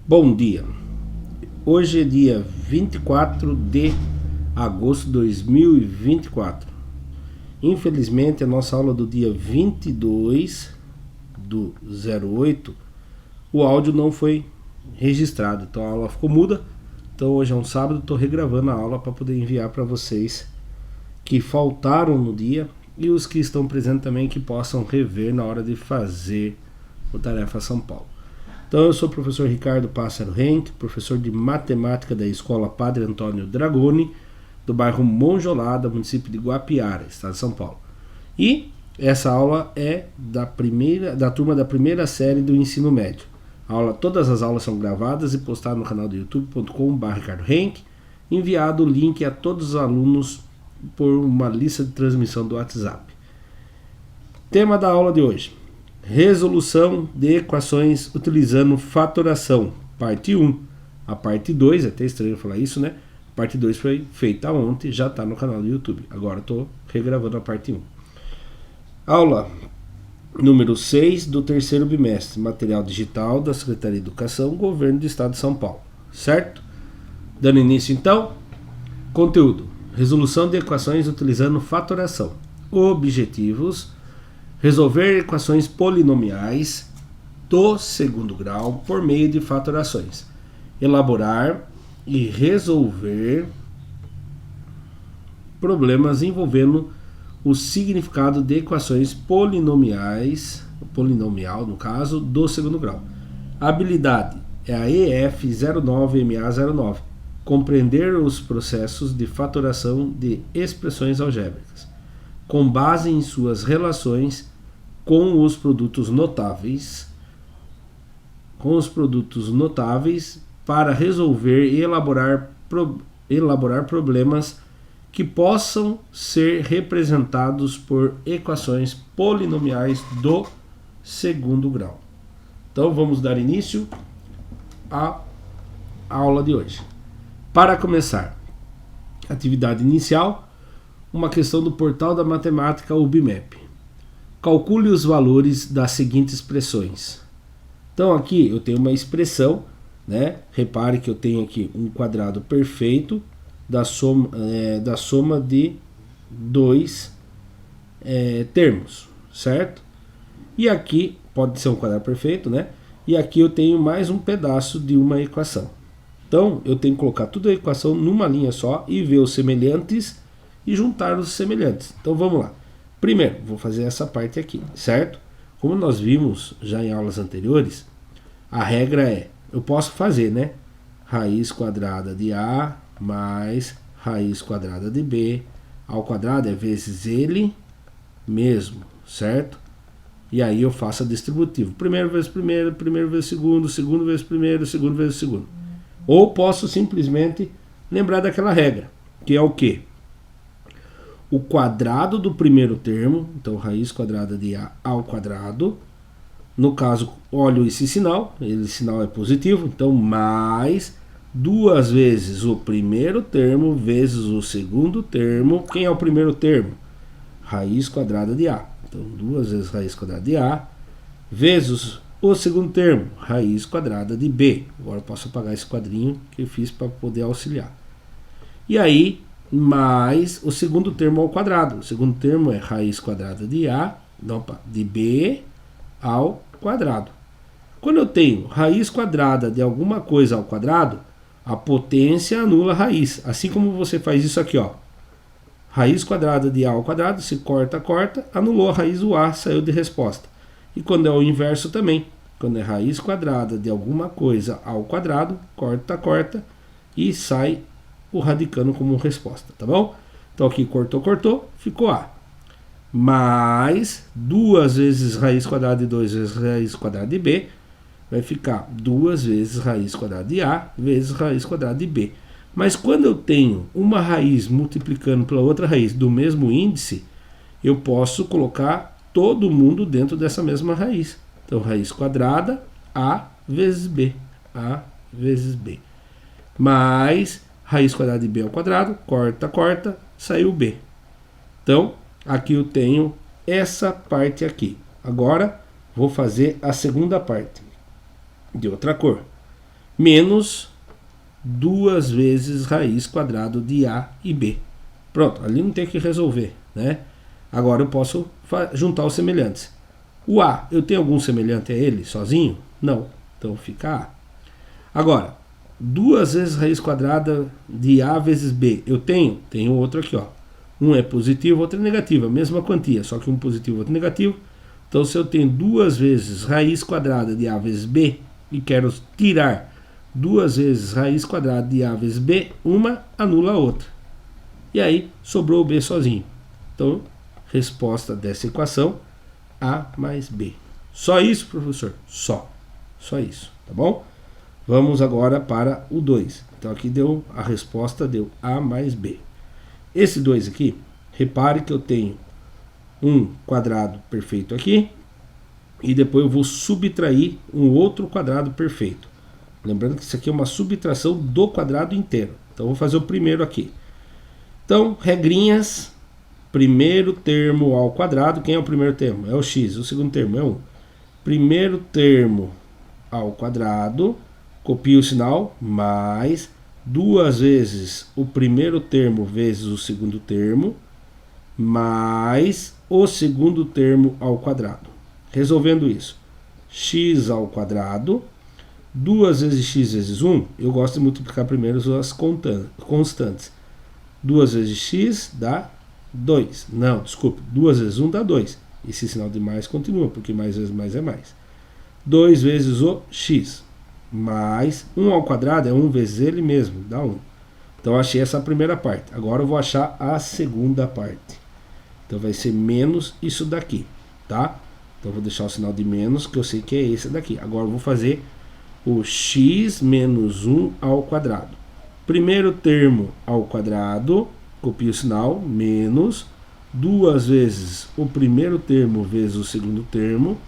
Bom dia, hoje é dia 24 de agosto de 2024. Infelizmente a nossa aula do dia 22 do 08, o áudio não foi registrado, então a aula ficou muda. Então hoje é um sábado, estou regravando a aula para poder enviar para vocês que faltaram no dia e os que estão presentes também que possam rever na hora de fazer o Tarefa São Paulo. Então eu sou o professor Ricardo Pássaro Henk, professor de matemática da Escola Padre Antônio Dragoni, do bairro Monjolada, município de Guapiara, estado de São Paulo. E essa aula é da turma da primeira série do ensino médio. Todas as aulas são gravadas e postadas no canal do youtube.com/ricardohenk, enviado o link a todos os alunos por uma lista de transmissão do WhatsApp. Tema da aula de hoje: resolução de equações utilizando fatoração, parte 1. A parte 2, é até estranho falar isso, né? A parte 2 foi feita ontem, já está no canal do YouTube. Agora estou regravando a parte 1. Aula número 6 do terceiro bimestre, material digital da Secretaria de Educação, Governo do Estado de São Paulo. Certo? Dando início então, conteúdo: resolução de equações utilizando fatoração. Objetivos: resolver equações polinomiais do segundo grau por meio de fatorações. Elaborar e resolver problemas envolvendo o significado de equações polinomial no caso, do segundo grau. A habilidade é a EF09MA09. Compreender os processos de fatoração de expressões algébricas, com base em suas relações com os produtos notáveis, para resolver e elaborar problemas que possam ser representados por equações polinomiais do segundo grau. Então vamos dar início à aula de hoje. Para começar, atividade inicial, uma questão do portal da matemática UBMEP. Calcule os valores das seguintes expressões. Então aqui eu tenho uma expressão, né? Repare que eu tenho aqui um quadrado perfeito da soma de dois termos, certo? E aqui pode ser um quadrado perfeito, né? E aqui eu tenho mais um pedaço de uma equação. Então eu tenho que colocar toda a equação numa linha só e ver os semelhantes e juntar os semelhantes. Então vamos lá. Primeiro, vou fazer essa parte aqui, certo? Como nós vimos já em aulas anteriores, a regra é, eu posso fazer, né? Raiz quadrada de A mais raiz quadrada de B ao quadrado é vezes ele mesmo, certo? E aí eu faço a distributiva. Primeiro vezes primeiro, primeiro vezes segundo, segundo vezes primeiro, segundo vezes segundo. Ou posso simplesmente lembrar daquela regra, que é o quê? O quadrado do primeiro termo, então raiz quadrada de A ao quadrado. No caso, olho esse sinal é positivo, então mais duas vezes o primeiro termo vezes o segundo termo. Quem é o primeiro termo? Raiz quadrada de A. Então, duas vezes raiz quadrada de A vezes o segundo termo, raiz quadrada de B. Agora eu posso apagar esse quadrinho que eu fiz para poder auxiliar. E aí, mais o segundo termo ao quadrado. O segundo termo é raiz quadrada de de B ao quadrado. Quando eu tenho raiz quadrada de alguma coisa ao quadrado, a potência anula a raiz. Assim como você faz isso aqui, ó. Raiz quadrada de A ao quadrado, se corta, anulou a raiz do A, saiu de resposta. E quando é o inverso também. Quando é raiz quadrada de alguma coisa ao quadrado, corta e sai o radicando como resposta, tá bom? Então aqui cortou, ficou A. Mais duas vezes raiz quadrada de 2 vezes raiz quadrada de B, vai ficar duas vezes raiz quadrada de A vezes raiz quadrada de B. Mas quando eu tenho uma raiz multiplicando pela outra raiz do mesmo índice, eu posso colocar todo mundo dentro dessa mesma raiz. Então raiz quadrada A vezes B, mais raiz quadrada de B ao quadrado, corta, saiu B. Então aqui eu tenho essa parte aqui. Agora vou fazer a segunda parte de outra cor. menos 2 vezes raiz quadrada de A e B. Pronto, ali não tem que resolver, né? Agora eu posso juntar os semelhantes. O A, eu tenho algum semelhante a ele sozinho? Não, então fica A. Agora, 2 vezes raiz quadrada de A vezes B, eu tenho? Tenho outro aqui, ó. Um é positivo, outro é negativo, a mesma quantia, só que um positivo e outro negativo. Então, se eu tenho 2 vezes raiz quadrada de A vezes B e quero tirar 2 vezes raiz quadrada de A vezes B, uma anula a outra. E aí, sobrou o B sozinho. Então, resposta dessa equação, A mais B. Só isso, professor? Só isso, tá bom? Vamos agora para o 2. Então, aqui deu a resposta, deu A mais B. Esse 2 aqui, repare que eu tenho um quadrado perfeito aqui, e depois eu vou subtrair um outro quadrado perfeito. Lembrando que isso aqui é uma subtração do quadrado inteiro. Então, eu vou fazer o primeiro aqui. Então, regrinhas, primeiro termo ao quadrado. Quem é o primeiro termo? É o x. O segundo termo é 1. Primeiro termo ao quadrado, copio o sinal, mais 2 vezes o primeiro termo vezes o segundo termo, mais o segundo termo ao quadrado. Resolvendo isso, x ao quadrado, 2 vezes x vezes 1, eu gosto de multiplicar primeiro as constantes. 2 vezes x dá 2. Não, desculpe, 2 vezes 1 dá 2. Esse sinal de mais continua, porque mais vezes mais é mais. 2 vezes o x, mais 1 ao quadrado é 1 vezes ele mesmo, dá 1. Então, achei essa primeira parte. Agora eu vou achar a segunda parte. Então, vai ser menos isso daqui, tá? Então, eu vou deixar o sinal de menos, que eu sei que é esse daqui. Agora, eu vou fazer o x menos 1 ao quadrado. Primeiro termo ao quadrado, copio o sinal, menos 2 vezes o primeiro termo vezes o segundo termo,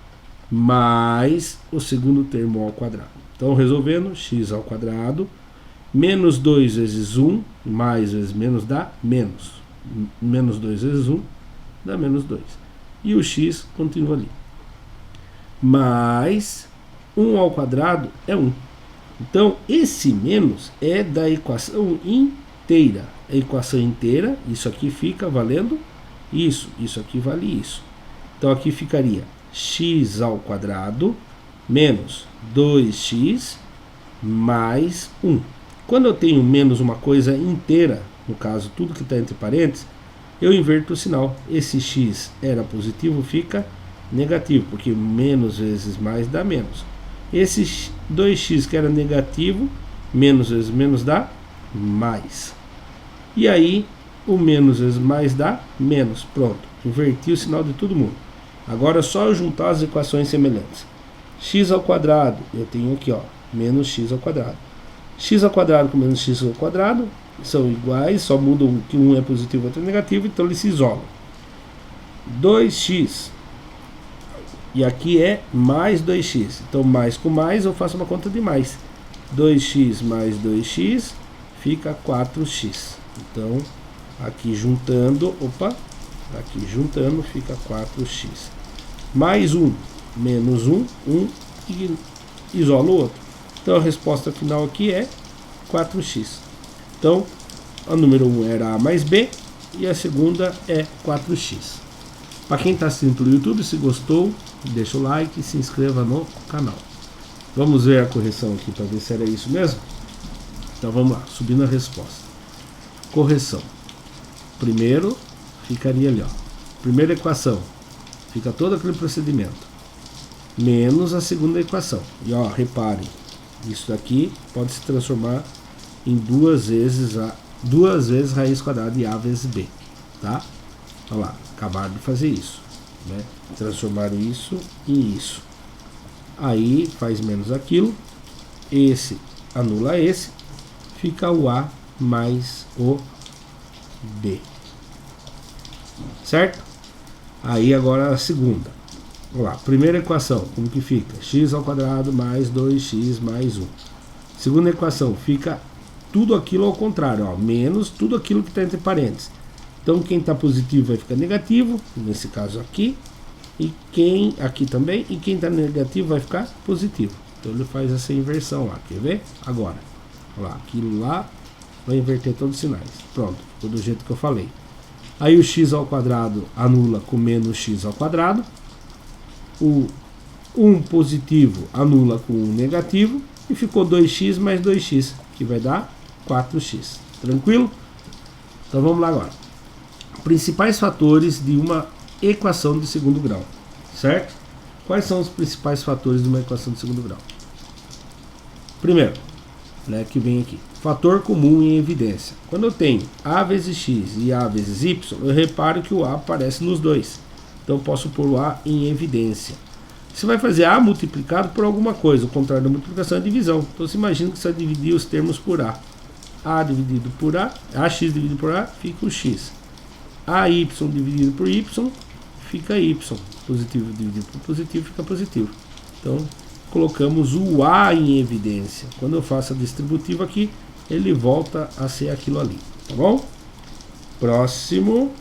mais o segundo termo ao quadrado. Então, resolvendo, x ao quadrado, menos 2 vezes 1, mais vezes menos dá menos. Menos 2 vezes 1 dá menos 2. E o x continua ali. Mais 1 ao quadrado é 1. Então, esse menos é da equação inteira. A equação inteira, isso aqui fica valendo isso. Isso aqui vale isso. Então, aqui ficaria x ao quadrado menos 2x mais 1. Quando eu tenho menos uma coisa inteira, no caso, tudo que está entre parênteses, eu inverto o sinal. Esse x era positivo, fica negativo, porque menos vezes mais dá menos. Esse 2x que era negativo, menos vezes menos dá mais. E aí, o menos vezes mais dá menos. Pronto, inverti o sinal de todo mundo. Agora é só eu juntar as equações semelhantes. X ao quadrado, eu tenho aqui, ó, menos x ao quadrado. X ao quadrado com menos x ao quadrado são iguais, só mudam que um é positivo e outro é negativo, então eles se isolam. 2x. E aqui é mais 2x. Então, mais com mais, eu faço uma conta de mais. 2x mais 2x fica 4x. Então, aqui juntando, aqui juntando fica 4x. Mais 1, menos 1, 1 e isola o outro. Então, a resposta final aqui é 4x. Então, a número 1 era A mais B e a segunda é 4x. Para quem está assistindo pelo YouTube, se gostou, deixa o like e se inscreva no canal. Vamos ver a correção aqui para ver se era isso mesmo? Então vamos lá, subindo a resposta. Correção. Primeiro, ficaria ali, ó. Primeira equação, fica todo aquele procedimento. Menos a segunda equação. E ó, reparem, isso daqui pode se transformar em 2 vezes raiz quadrada de A vezes B, tá? Olha lá, acabaram de fazer isso, né? Transformaram isso em isso. Aí faz menos aquilo, esse anula esse, fica o A mais o B, certo? Aí agora a segunda. Vamos lá, primeira equação, como que fica? X ao quadrado mais 2x mais 1. Segunda equação, fica tudo aquilo ao contrário, ó, menos tudo aquilo que está entre parênteses. Então, quem está positivo vai ficar negativo, nesse caso aqui, e quem aqui também, e quem está negativo vai ficar positivo. Então ele faz essa inversão lá, quer ver? Agora, olha lá, aquilo lá vai inverter todos os sinais. Pronto, ficou do jeito que eu falei. Aí o x ao quadrado anula com menos x ao quadrado. O 1 positivo anula com 1 negativo. E ficou 2x mais 2x, que vai dar 4x. Tranquilo? Então vamos lá agora. Principais fatores de uma equação de segundo grau, certo? Quais são os principais fatores de uma equação de segundo grau? Primeiro, né, que vem aqui, fator comum em evidência. Quando eu tenho a vezes x e a vezes y, eu reparo que o a aparece nos dois. Então eu posso pôr o a em evidência. Você vai fazer a multiplicado por alguma coisa, o contrário da multiplicação é divisão. Então você imagina que você vai dividir os termos por a dividido por ax dividido por a, fica o x. AY dividido por y, fica y. Positivo dividido por positivo, fica positivo. Então, colocamos o a em evidência. Quando eu faço a distributiva aqui, ele volta a ser aquilo ali. Tá bom? Próximo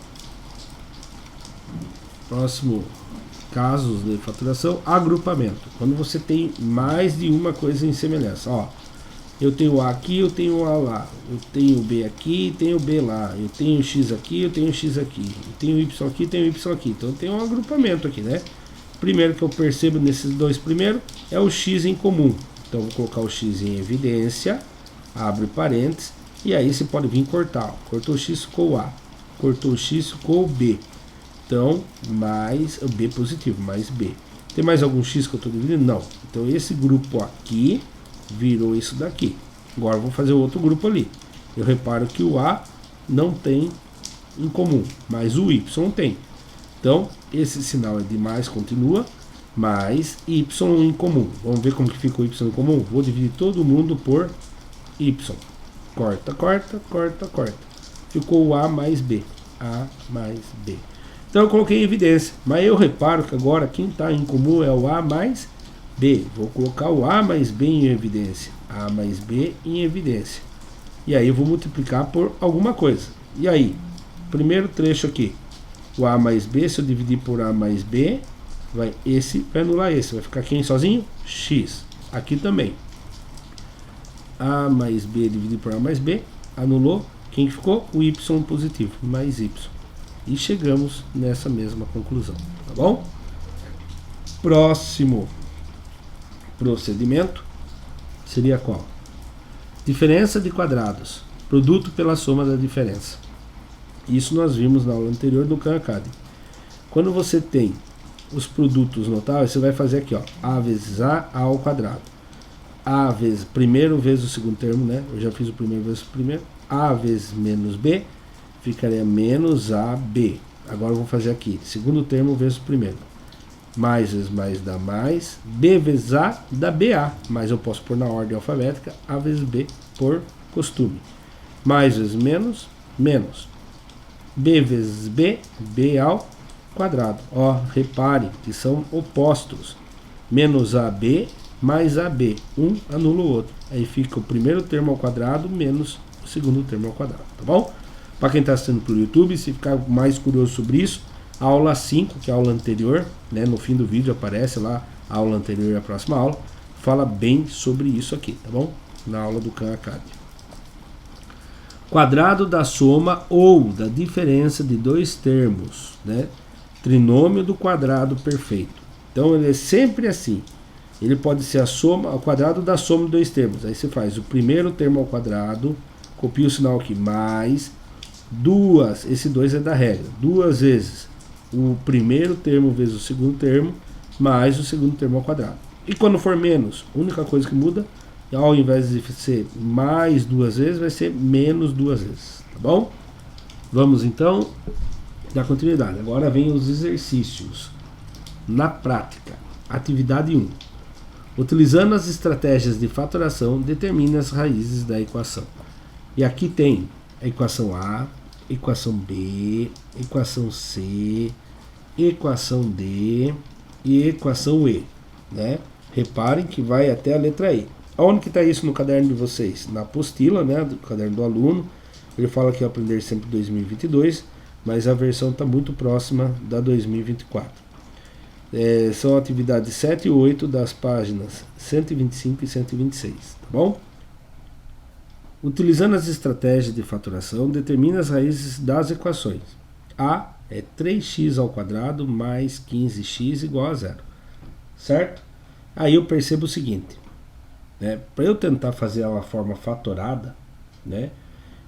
casos de faturação, agrupamento. Quando você tem mais de uma coisa em semelhança. Ó, eu tenho o A aqui, eu tenho o A lá. Eu tenho o B aqui, tenho o B lá. Eu tenho o X aqui, eu tenho o X aqui. Eu tenho o Y aqui, tenho o Y aqui. Então tem um agrupamento aqui, né? Primeiro que eu percebo nesses dois primeiros é o X em comum. Então vou colocar o X em evidência, abre parênteses, e aí você pode vir cortar. Ó. Cortou o X, ficou o A. Cortou o X, ficou o B. Então, mais o B positivo, mais B. Tem mais algum X que eu estou dividindo? Não. Então esse grupo aqui virou isso daqui. Agora eu vou fazer outro grupo ali. Eu reparo que o A não tem em comum, mas o Y tem. Então, esse sinal é de mais, continua, mais Y em comum. Vamos ver como que fica o Y em comum? Vou dividir todo mundo por Y. Corta, corta, corta, corta. Ficou o A mais B. A mais B. Então eu coloquei em evidência, mas eu reparo que agora quem está em comum é o A mais B. Vou colocar o A mais B em evidência. A mais B em evidência. E aí eu vou multiplicar por alguma coisa. E aí, primeiro trecho aqui. O A mais B, se eu dividir por A mais B, esse vai anular esse. Vai ficar quem sozinho? X. Aqui também. A mais B dividido por A mais B, anulou. Quem ficou? O Y positivo, mais Y. E chegamos nessa mesma conclusão, tá bom? Próximo procedimento seria qual? Diferença de quadrados, produto pela soma da diferença. Isso nós vimos na aula anterior do Khan Academy. Quando você tem os produtos notáveis, você vai fazer aqui, ó, a vezes a ao quadrado. A vezes primeiro vezes o segundo termo, né? Eu já fiz o primeiro vezes o primeiro. A vezes menos B ficaria menos AB. Agora eu vou fazer aqui, segundo termo vezes o primeiro. Mais vezes mais dá mais. B vezes A dá BA. Mas eu posso pôr na ordem alfabética A vezes B por costume. Mais vezes menos, menos. B vezes B, B ao quadrado. Ó, repare que são opostos. Menos AB mais AB. Um anula o outro. Aí fica o primeiro termo ao quadrado menos o segundo termo ao quadrado. Tá bom? Para quem está assistindo pelo YouTube, se ficar mais curioso sobre isso, a aula 5, que é a aula anterior, né, no fim do vídeo aparece lá a aula anterior e a próxima aula, fala bem sobre isso aqui, tá bom? Na aula do Khan Academy. Quadrado da soma ou da diferença de dois termos, né? Trinômio do quadrado perfeito. Então ele é sempre assim. Ele pode ser a soma, o quadrado da soma de dois termos. Aí você faz o primeiro termo ao quadrado, copia o sinal aqui, mais duas, esse 2 é da regra, duas vezes o primeiro termo vezes o segundo termo, mais o segundo termo ao quadrado. E quando for menos, a única coisa que muda, ao invés de ser mais duas vezes, vai ser menos duas vezes, tá bom? Vamos então dar continuidade. Agora vem os exercícios. Na prática, atividade 1. Utilizando as estratégias de fatoração, determine as raízes da equação. E aqui tem a equação A, equação B, equação C, equação D e equação E, né? Reparem que vai até a letra E. Onde que está isso no caderno de vocês? Na apostila, né, do caderno do aluno. Ele fala que é Aprender Sempre 2022, mas a versão está muito próxima da 2024. São atividades 7 e 8 das páginas 125 e 126, tá bom? Utilizando as estratégias de faturação, determina as raízes das equações. A é 3x² mais 15x igual a 0. Certo? Aí eu percebo o seguinte, né? Para eu tentar fazer uma forma fatorada, né,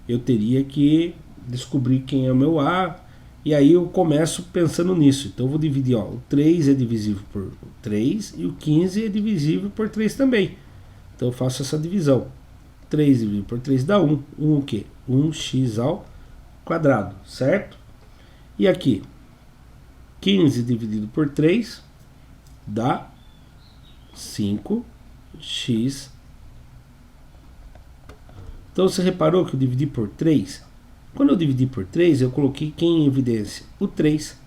eu teria que descobrir quem é o meu A, e aí eu começo pensando nisso. Então eu vou dividir, ó, o 3 é divisível por 3 e o 15 é divisível por 3 também. Então eu faço essa divisão. 3 dividido por 3 dá 1. 1 o quê? 1x², certo? E aqui, 15 dividido por 3 dá 5x. Então você reparou que eu dividi por 3? Quando eu dividi por 3, eu coloquei quem em evidência? O 3.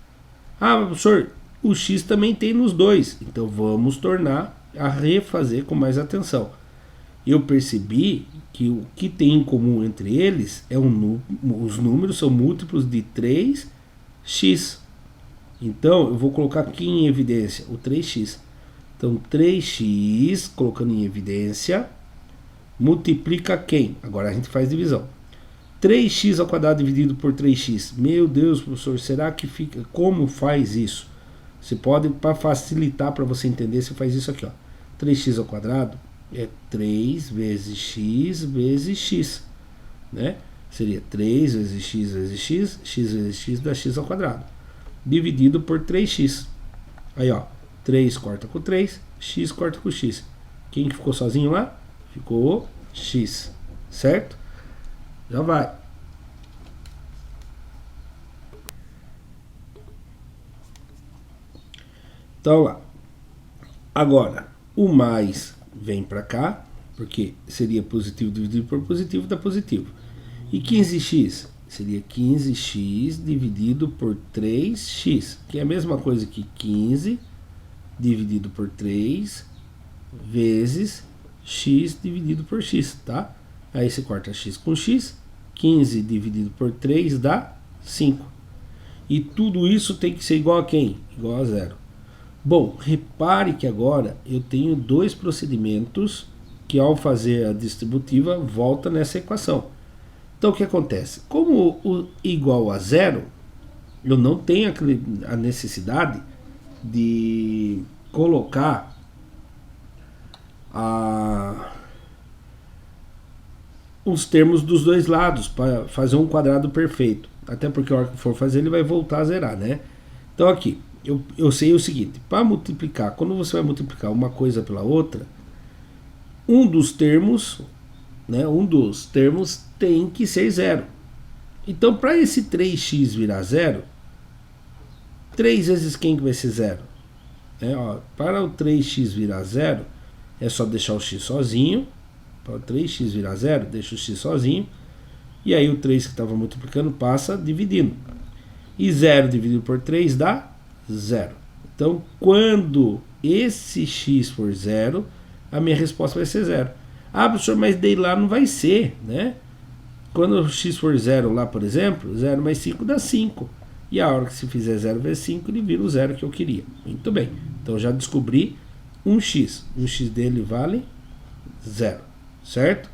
Ah, professor, o x também tem nos dois. Então vamos tornar a refazer com mais atenção. Eu percebi que o que tem em comum entre eles é os números são múltiplos de 3x. Então eu vou colocar aqui em evidência o 3x. Então 3x, colocando em evidência, multiplica quem? Agora a gente faz divisão. 3x² dividido por 3x. Meu Deus, professor, será que fica... Como faz isso? Você pode, para facilitar para você entender, você faz isso aqui, ó. 3x² é 3 vezes x, né? Seria 3 vezes x vezes x, x vezes x dá x², dividido por 3x. Aí, ó, 3 corta com 3, x corta com x. Quem que ficou sozinho lá? Ficou x, certo? Já vai. Então lá. Agora, o mais vem para cá, porque seria positivo dividido por positivo, dá positivo. E 15x seria 15x dividido por 3x, que é a mesma coisa que 15 dividido por 3 vezes x dividido por x, tá? Aí você corta x com x, 15 dividido por 3 dá 5. E tudo isso tem que ser igual a quem? Igual a 0. Bom, repare que agora eu tenho dois procedimentos que ao fazer a distributiva volta nessa equação. Então o que acontece? Como o igual a 0, eu não tenho a necessidade de colocar os termos dos dois lados para fazer um quadrado perfeito. Até porque a hora que for fazer ele vai voltar a zerar, né? Então aqui, eu sei o seguinte, para multiplicar, quando você vai multiplicar uma coisa pela outra, um dos termos tem que ser 0. Então para esse 3x virar 0, 3 vezes quem que vai ser 0? Para o 3x virar 0, é só deixar o x sozinho. Para o 3x virar 0, deixa o x sozinho. E aí o 3 que estava multiplicando passa dividindo. E 0 dividido por 3 dá 0. Então, quando esse x for 0, a minha resposta vai ser 0. Ah, professor, mas daí lá não vai ser, né? Quando o x for 0 lá, por exemplo, 0 mais 5 dá 5. E a hora que se fizer 0 vezes 5, ele vira o 0 que eu queria. Muito bem. Então, já descobri um x. Um x dele vale 0. Certo?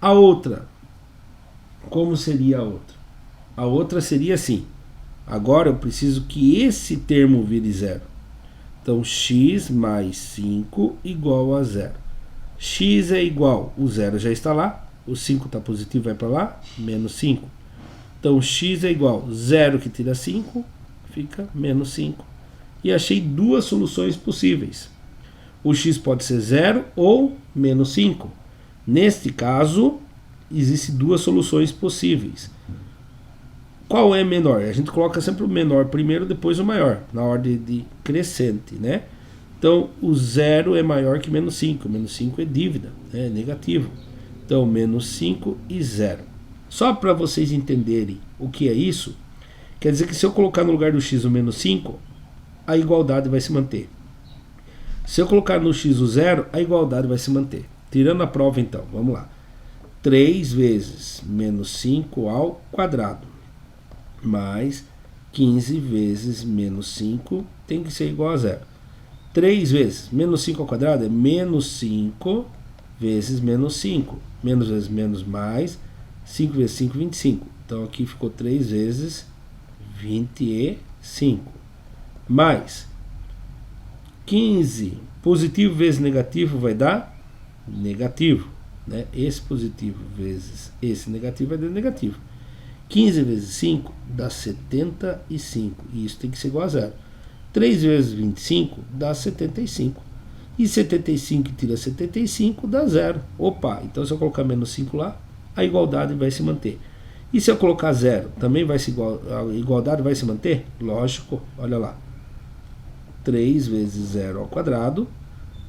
A outra. Como seria a outra? A outra seria assim. Agora eu preciso que esse termo vire 0. Então, x mais 5 igual a 0. X é igual, o 0 já está lá, o 5 está positivo, vai para lá, menos 5. Então, x é igual 0 que tira 5, fica menos 5. E achei duas soluções possíveis. O x pode ser 0 ou menos 5. Neste caso, existem duas soluções possíveis. Qual é menor? A gente coloca sempre o menor primeiro, depois o maior, na ordem de crescente, né? Então, o 0 é maior que menos 5. Menos 5 é dívida, é negativo. Então, menos 5 e 0. Só para vocês entenderem o que é isso, quer dizer que se eu colocar no lugar do x o menos 5, a igualdade vai se manter. Se eu colocar no x o 0, a igualdade vai se manter. Tirando a prova, então, vamos lá. 3 vezes menos 5 ao quadrado, mais 15 vezes menos 5 tem que ser igual a zero. 3 vezes menos 5 ao quadrado é menos 5 vezes menos 5. Menos vezes menos mais. 5 vezes 5, 25. Então aqui ficou 3 vezes 25. Mais 15 positivo vezes negativo vai dar negativo. Né? Esse positivo vezes esse negativo vai dar negativo. 15 vezes 5 dá 75. E isso tem que ser igual a zero. 3 vezes 25 dá 75. E 75 tira 75 dá zero. Opa, então se eu colocar menos 5 lá, a igualdade vai se manter. E se eu colocar zero, também vai se a igualdade vai se manter? Lógico, olha lá. 3 vezes zero ao quadrado,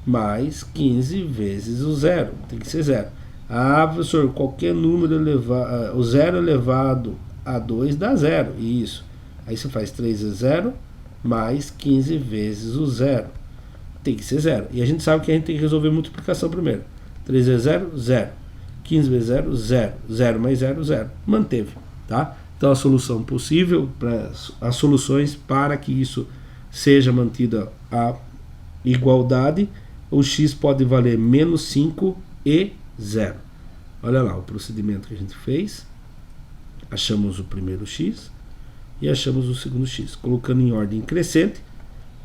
mais 15 vezes o zero. Tem que ser zero. Ah, professor, qualquer número elevado, o zero elevado a 2 dá zero. Isso. Aí você faz 3 vezes zero, mais 15 vezes o zero. Tem que ser zero. E a gente sabe que a gente tem que resolver multiplicação primeiro. 3 vezes 0, 0. 15 vezes 0, 0. 0 mais 0, 0. Manteve. Tá? Então a solução possível, as soluções para que isso seja mantida a igualdade, o x pode valer menos 5 e 0. Olha lá o procedimento que a gente fez. Achamos o primeiro x e achamos o segundo x. Colocando em ordem crescente,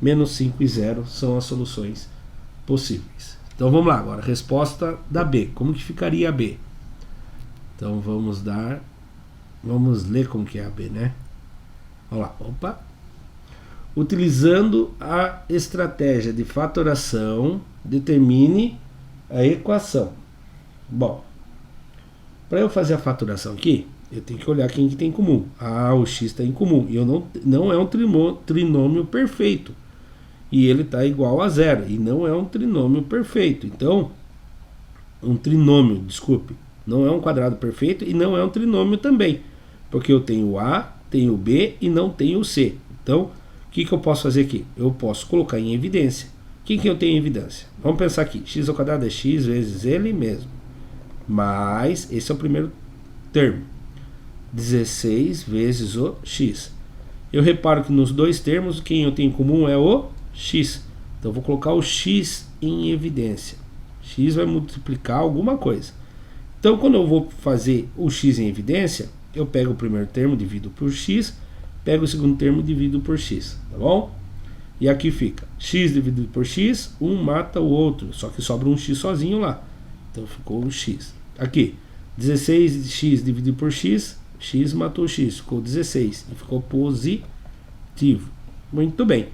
menos 5 e 0 são as soluções possíveis. Então vamos lá agora, resposta da B. Como que ficaria a B? Então vamos ler como que é a B, né? Olha lá, opa. Utilizando a estratégia de fatoração, determine a equação. Bom, para eu fazer a fatoração aqui, eu tenho que olhar quem que tem em comum. Ah, o x está em comum. E não é um trinômio perfeito. E ele está igual a zero. E não é um trinômio perfeito. Então, um trinômio, desculpe, não é um quadrado perfeito e não é um trinômio também. Porque eu tenho o A, tenho o B e não tenho o C. Então, o que eu posso fazer aqui? Eu posso colocar em evidência. O que eu tenho em evidência? Vamos pensar aqui. X ao quadrado é x vezes ele mesmo. Mas, esse é o primeiro termo. 16 vezes o x. Eu reparo que nos dois termos, quem eu tenho em comum é o x. Então, eu vou colocar o x em evidência. X vai multiplicar alguma coisa. Então, quando eu vou fazer o x em evidência, eu pego o primeiro termo, divido por x, pego o segundo termo, divido por x, tá bom? E aqui fica x dividido por x, um mata o outro, só que sobra um x sozinho lá. Então, ficou o x. Aqui, 16x dividido por x, x matou x, ficou 16 e ficou positivo. Muito bem.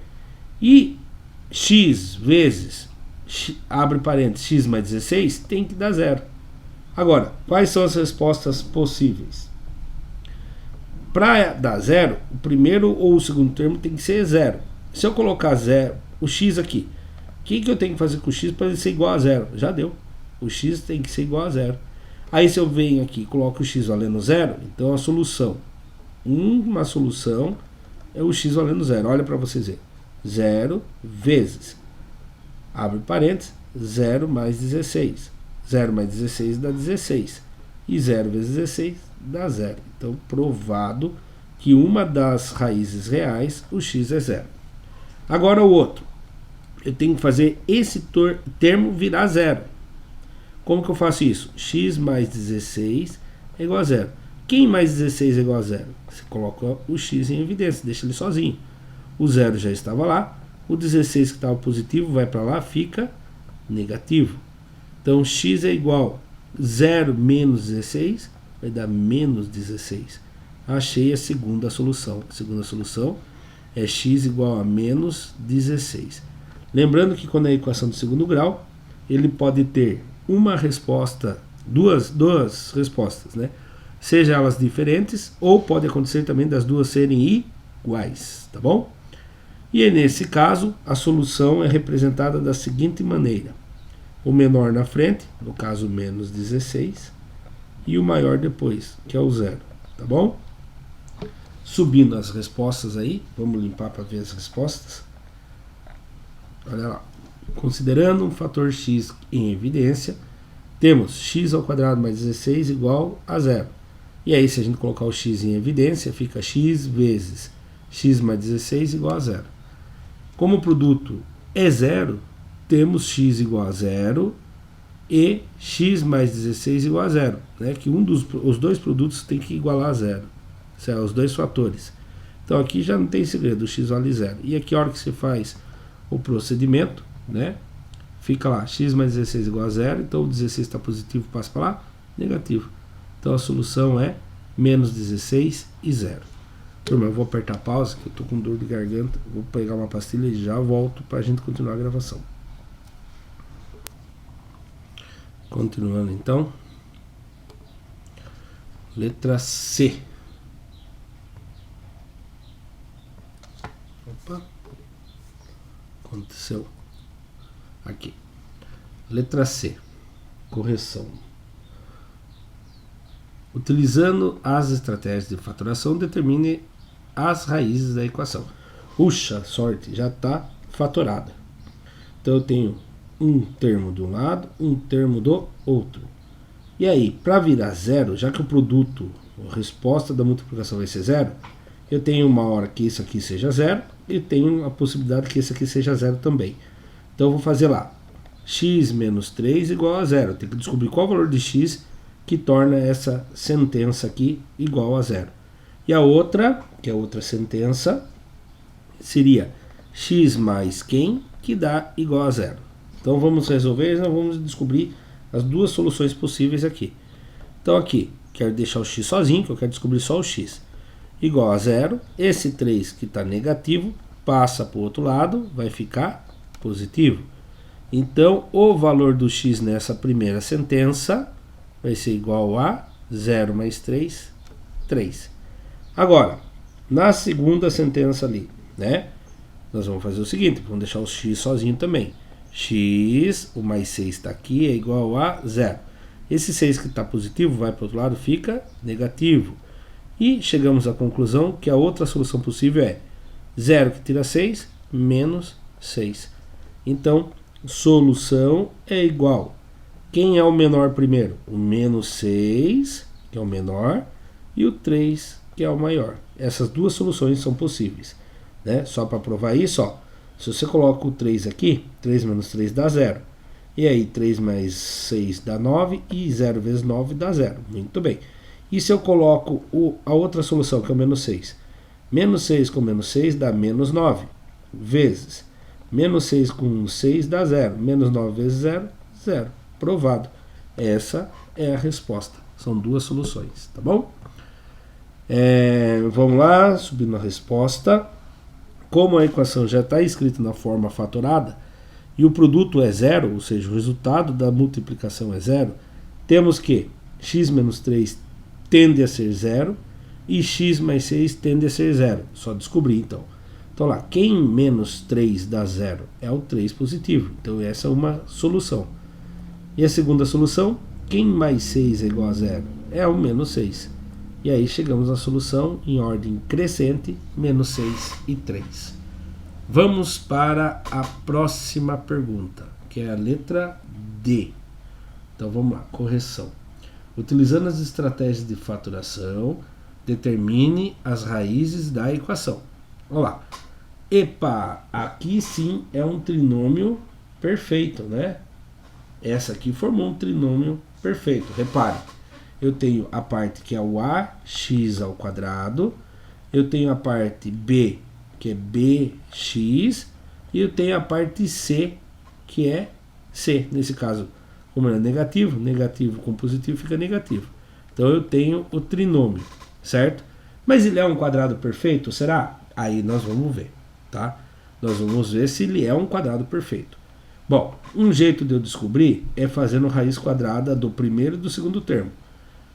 E x vezes, abre parênteses, x mais 16 tem que dar zero. Agora, quais são as respostas possíveis? Para dar zero, o primeiro ou o segundo termo tem que ser zero. Se eu colocar zero, o x aqui, o que eu tenho que fazer com o x para ele ser igual a zero? Já deu. O x tem que ser igual a zero. Aí se eu venho aqui e coloco o x valendo zero, então a solução, uma solução é o x valendo zero. Olha para vocês verem. 0 vezes, abre parênteses, 0 mais 16. 0 mais 16 dá 16. E 0 vezes 16 dá 0. Então, provado que uma das raízes reais, o x é 0. Agora o outro. Eu tenho que fazer esse termo virar 0. Como que eu faço isso? X mais 16 é igual a 0. Quem mais 16 é igual a 0? Você coloca o x em evidência, deixa ele sozinho. O 0 já estava lá. O 16 que estava positivo vai para lá, fica negativo. Então, x é igual a 0 menos 16, vai dar menos 16. Achei a segunda solução. A segunda solução é x igual a menos 16. Lembrando que quando é a equação do segundo grau, ele pode ter uma resposta, duas respostas, né? Seja elas diferentes, ou pode acontecer também das duas serem iguais, tá bom? E nesse caso, a solução é representada da seguinte maneira. O menor na frente, no caso menos 16, e o maior depois, que é o 0, tá bom? Subindo as respostas aí, vamos limpar para ver as respostas. Olha lá. Considerando um fator x em evidência, temos x ao quadrado mais 16 igual a 0. E aí, se a gente colocar o x em evidência, fica x vezes x mais 16 igual a 0. Como o produto é zero, temos x igual a zero e x mais 16 igual a zero, né? Que os dois produtos tem que igualar a zero, certo? Os dois fatores. Então aqui já não tem segredo, o x vale zero. E aqui a hora que você faz o procedimento, né? Fica lá, x mais 16 igual a zero, então o 16 está positivo, passa para lá, negativo. Então a solução é menos 16 e 0. Turma, eu vou apertar pausa, que eu estou com dor de garganta, vou pegar uma pastilha e já volto para a gente continuar a gravação. Continuando então. Letra C. Opa. Aconteceu. Aqui. Letra C. Correção. Utilizando as estratégias de fatoração, determine as raízes da equação. Puxa, sorte, já está fatorada. Então eu tenho um termo de um lado, um termo do outro. E aí, para virar zero, já que o produto, a resposta da multiplicação vai ser zero, eu tenho uma hora que isso aqui seja zero e tenho a possibilidade que esse aqui seja zero também. Então eu vou fazer lá, x menos 3 igual a zero. Tem que descobrir qual o valor de x que torna essa sentença aqui igual a zero. E a outra, que é a outra sentença, seria x mais quem, que dá igual a zero. Então vamos resolver e nós vamos descobrir as duas soluções possíveis aqui. Então aqui, quero deixar o x sozinho, que eu quero descobrir só o x. Igual a zero, esse 3 que está negativo, passa para o outro lado, vai ficar positivo. Então o valor do x nessa primeira sentença vai ser igual a 0 mais 3, 3. Agora, na segunda sentença ali, né? Nós vamos fazer o seguinte, vamos deixar o x sozinho também. X, o mais 6 está aqui, é igual a 0. Esse 6 que está positivo vai para o outro lado, fica negativo. E chegamos à conclusão que a outra solução possível é 0 que tira 6, menos 6. Então, solução é igual. Quem é o menor primeiro? O menos 6, que é o menor, e o 3, que é o maior. Essas duas soluções são possíveis, né? Só para provar isso, ó. Se você coloca o 3 aqui, 3 menos 3 dá 0. E aí 3 mais 6 dá 9 e 0 vezes 9 dá 0. Muito bem. E se eu coloco a outra solução, que é o menos 6? Menos 6 com menos 6 dá menos 9. Vezes. Menos 6 com 6 dá 0. Menos 9 vezes 0, 0. Provado. Essa é a resposta. São duas soluções, tá bom? Vamos lá, subindo a resposta. Como a equação já está escrita na forma fatorada e o produto é zero, ou seja, o resultado da multiplicação é zero, temos que x menos 3 tende a ser zero e x mais 6 tende a ser zero. Só descobrir então. Então lá, quem menos 3 dá zero é o 3 positivo. Então essa é uma solução. E a segunda solução, quem mais 6 é igual a zero? É o menos 6. E aí chegamos à solução em ordem crescente, menos 6 e 3. Vamos para a próxima pergunta, que é a letra D. Então vamos lá, correção. Utilizando as estratégias de fatoração, determine as raízes da equação. Olha lá. Epa, aqui sim é um trinômio perfeito, né? Essa aqui formou um trinômio perfeito, repare. Eu tenho a parte que é o ax ao quadrado, eu tenho a parte b, que é bx, e eu tenho a parte c, que é c. Nesse caso, como é negativo, negativo com positivo fica negativo. Então eu tenho o trinômio, certo? Mas ele é um quadrado perfeito, será? Aí nós vamos ver, tá? Nós vamos ver se ele é um quadrado perfeito. Bom, um jeito de eu descobrir é fazendo raiz quadrada do primeiro e do segundo termo.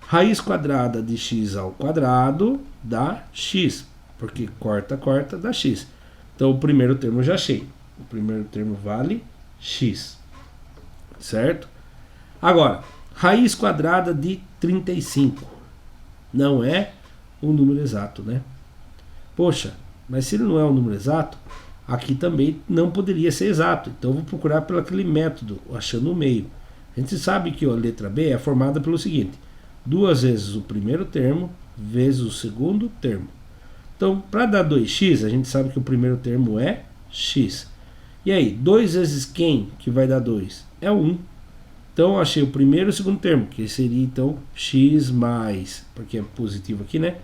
Raiz quadrada de x ao quadrado dá x, porque corta, corta, dá x. Então o primeiro termo eu já achei. O primeiro termo vale x, certo? Agora, raiz quadrada de 35 não é um número exato, né? Poxa, mas se ele não é um número exato, aqui também não poderia ser exato. Então eu vou procurar pelo aquele método, achando o meio. A gente sabe que a letra B é formada pelo seguinte: 2 vezes o primeiro termo vezes o segundo termo. Então, para dar 2x, a gente sabe que o primeiro termo é x. E aí, 2 vezes quem que vai dar 2? É 1. Então eu achei o primeiro e o segundo termo, que seria então x mais, porque é positivo aqui, né?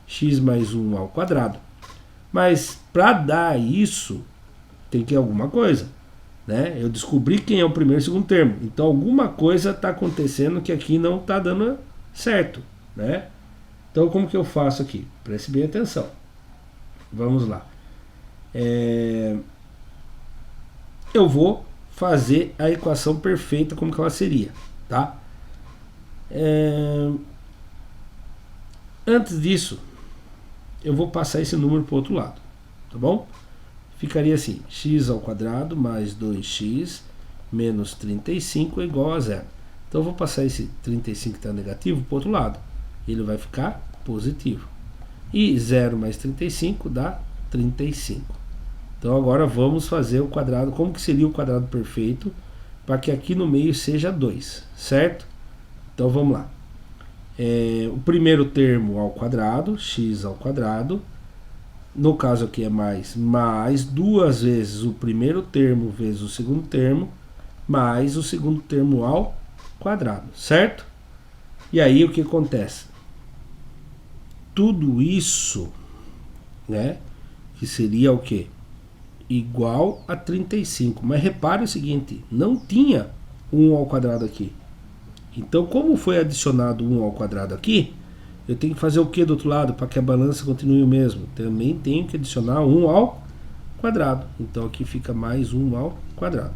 X mais 1 ao quadrado. Mas para dar isso, tem que ir alguma coisa, né? Eu descobri quem é o primeiro e o segundo termo. Então alguma coisa está acontecendo que aqui não está dando certo, né? Então como que eu faço aqui? Preste bem atenção. Vamos lá. Eu vou fazer a equação perfeita como que ela seria, tá? Antes disso, eu vou passar esse número para o outro lado, tá bom? Ficaria assim, x ao quadrado mais 2x menos 35 é igual a zero. Então eu vou passar esse 35 que está negativo para o outro lado. Ele vai ficar positivo. E 0 mais 35 dá 35. Então agora vamos fazer o quadrado. Como que seria o quadrado perfeito para que aqui no meio seja 2, certo? Então vamos lá. O primeiro termo ao quadrado, x ao quadrado. No caso aqui é mais 2 vezes o primeiro termo vezes o segundo termo, mais o segundo termo ao quadrado, certo? E aí o que acontece? Tudo isso, né, que seria o quê? Igual a 35. Mas repare o seguinte, não tinha 1 ao quadrado aqui. Então, como foi adicionado 1 ao quadrado aqui, eu tenho que fazer o que do outro lado para que a balança continue o mesmo? Também tenho que adicionar 1 ao quadrado. Então aqui fica mais 1 ao quadrado.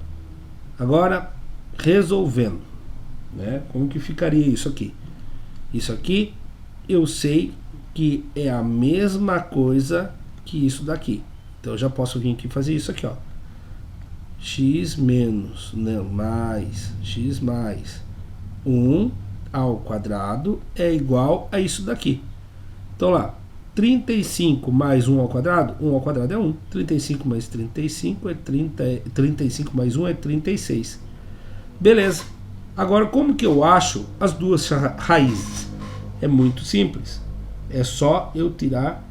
Agora, resolvendo, né? Como que ficaria isso aqui? Isso aqui eu sei que é a mesma coisa que isso daqui. Então eu já posso vir aqui e fazer isso aqui, ó. X menos, não, mais, x mais 1 ao quadrado é igual a isso daqui. Então lá, 35 mais 1 ao quadrado, 1 ao quadrado é 1. 35 mais 35 é 35 mais 1 é 36. Beleza. Agora, como que eu acho as duas raízes? É muito simples. É só eu tirar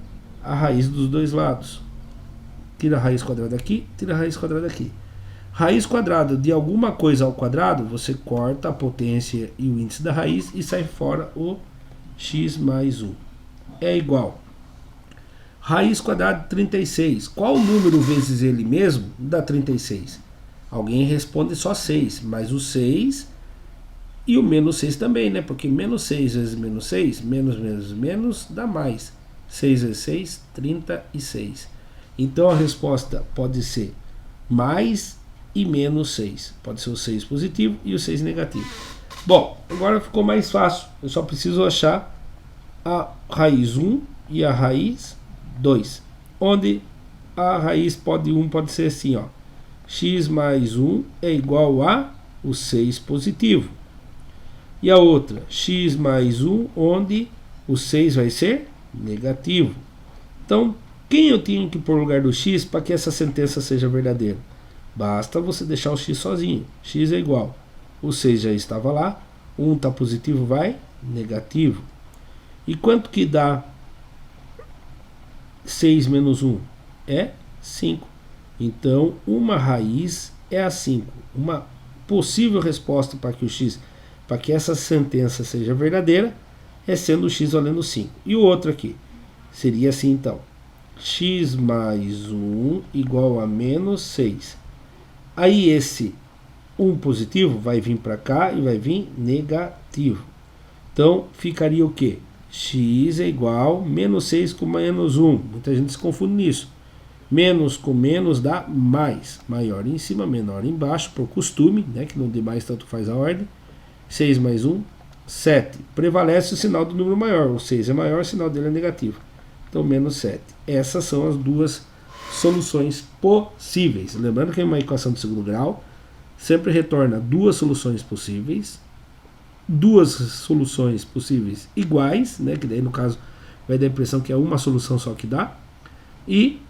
a raiz dos dois lados. Tira a raiz quadrada aqui, tira a raiz quadrada aqui. Raiz quadrada de alguma coisa ao quadrado, você corta a potência e o índice da raiz e sai fora o x mais 1. É igual. Raiz quadrada de 36. Qual número vezes ele mesmo dá 36? Alguém responde só 6, mas o 6 e o menos 6 também, né? Porque menos 6 vezes menos 6, menos menos menos dá mais. 6 vezes 6, 36. Então a resposta pode ser mais e menos 6. Pode ser o 6 positivo e o 6 negativo. Bom, agora ficou mais fácil. Eu só preciso achar a raiz 1 e a raiz 2. Onde a raiz 1 pode ser assim, ó. X mais 1 é igual a o 6 positivo. E a outra, x mais 1, onde o 6 vai ser negativo. Então, quem eu tenho que pôr no lugar do x para que essa sentença seja verdadeira? Basta você deixar o x sozinho. X é igual. O 6 já estava lá. 1 está positivo, vai negativo. E quanto que dá 6 menos 1? É 5. Então, uma raiz é a 5. Uma possível resposta para que o x, para que essa sentença seja verdadeira, é sendo o x valendo 5. E o outro aqui seria assim, então. X mais 1 igual a menos 6. Aí esse 1 positivo vai vir para cá e vai vir negativo. Então ficaria o quê? X é igual a menos 6 com menos 1. Muita gente se confunde nisso. Menos com menos dá mais. Maior em cima, menor embaixo, por costume, né, que não dê mais tanto faz a ordem. 6 mais 1, 7. Prevalece o sinal do número maior. O 6 é maior, o sinal dele é negativo. Então menos 7. Essas são as duas soluções possíveis. Lembrando que uma equação de segundo grau sempre retorna duas soluções possíveis, duas soluções possíveis iguais, né, que daí no caso vai dar a impressão que é uma solução só que dá, e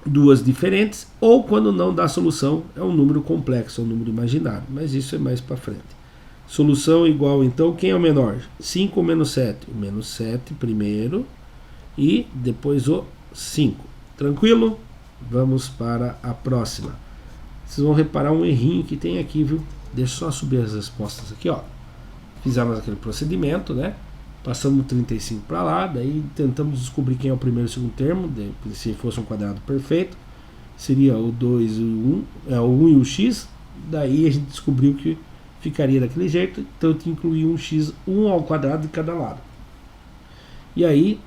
duas diferentes, ou quando não dá solução, é um número complexo, é um número imaginário, mas isso é mais para frente. Solução igual, então, quem é o menor? 5 ou menos 7? O menos 7 primeiro, e depois o 5. Tranquilo? Vamos para a próxima. Vocês vão reparar um errinho que tem aqui, viu? Deixa eu só subir as respostas aqui, ó. Fizemos aquele procedimento, né? Passamos o 35 para lá, daí tentamos descobrir quem é o primeiro e o segundo termo, se fosse um quadrado perfeito, seria o 2 e o 1, o 1 e o x, daí a gente descobriu que ficaria daquele jeito, então eu tinha que incluir um x, 1 ao quadrado de cada lado. E aí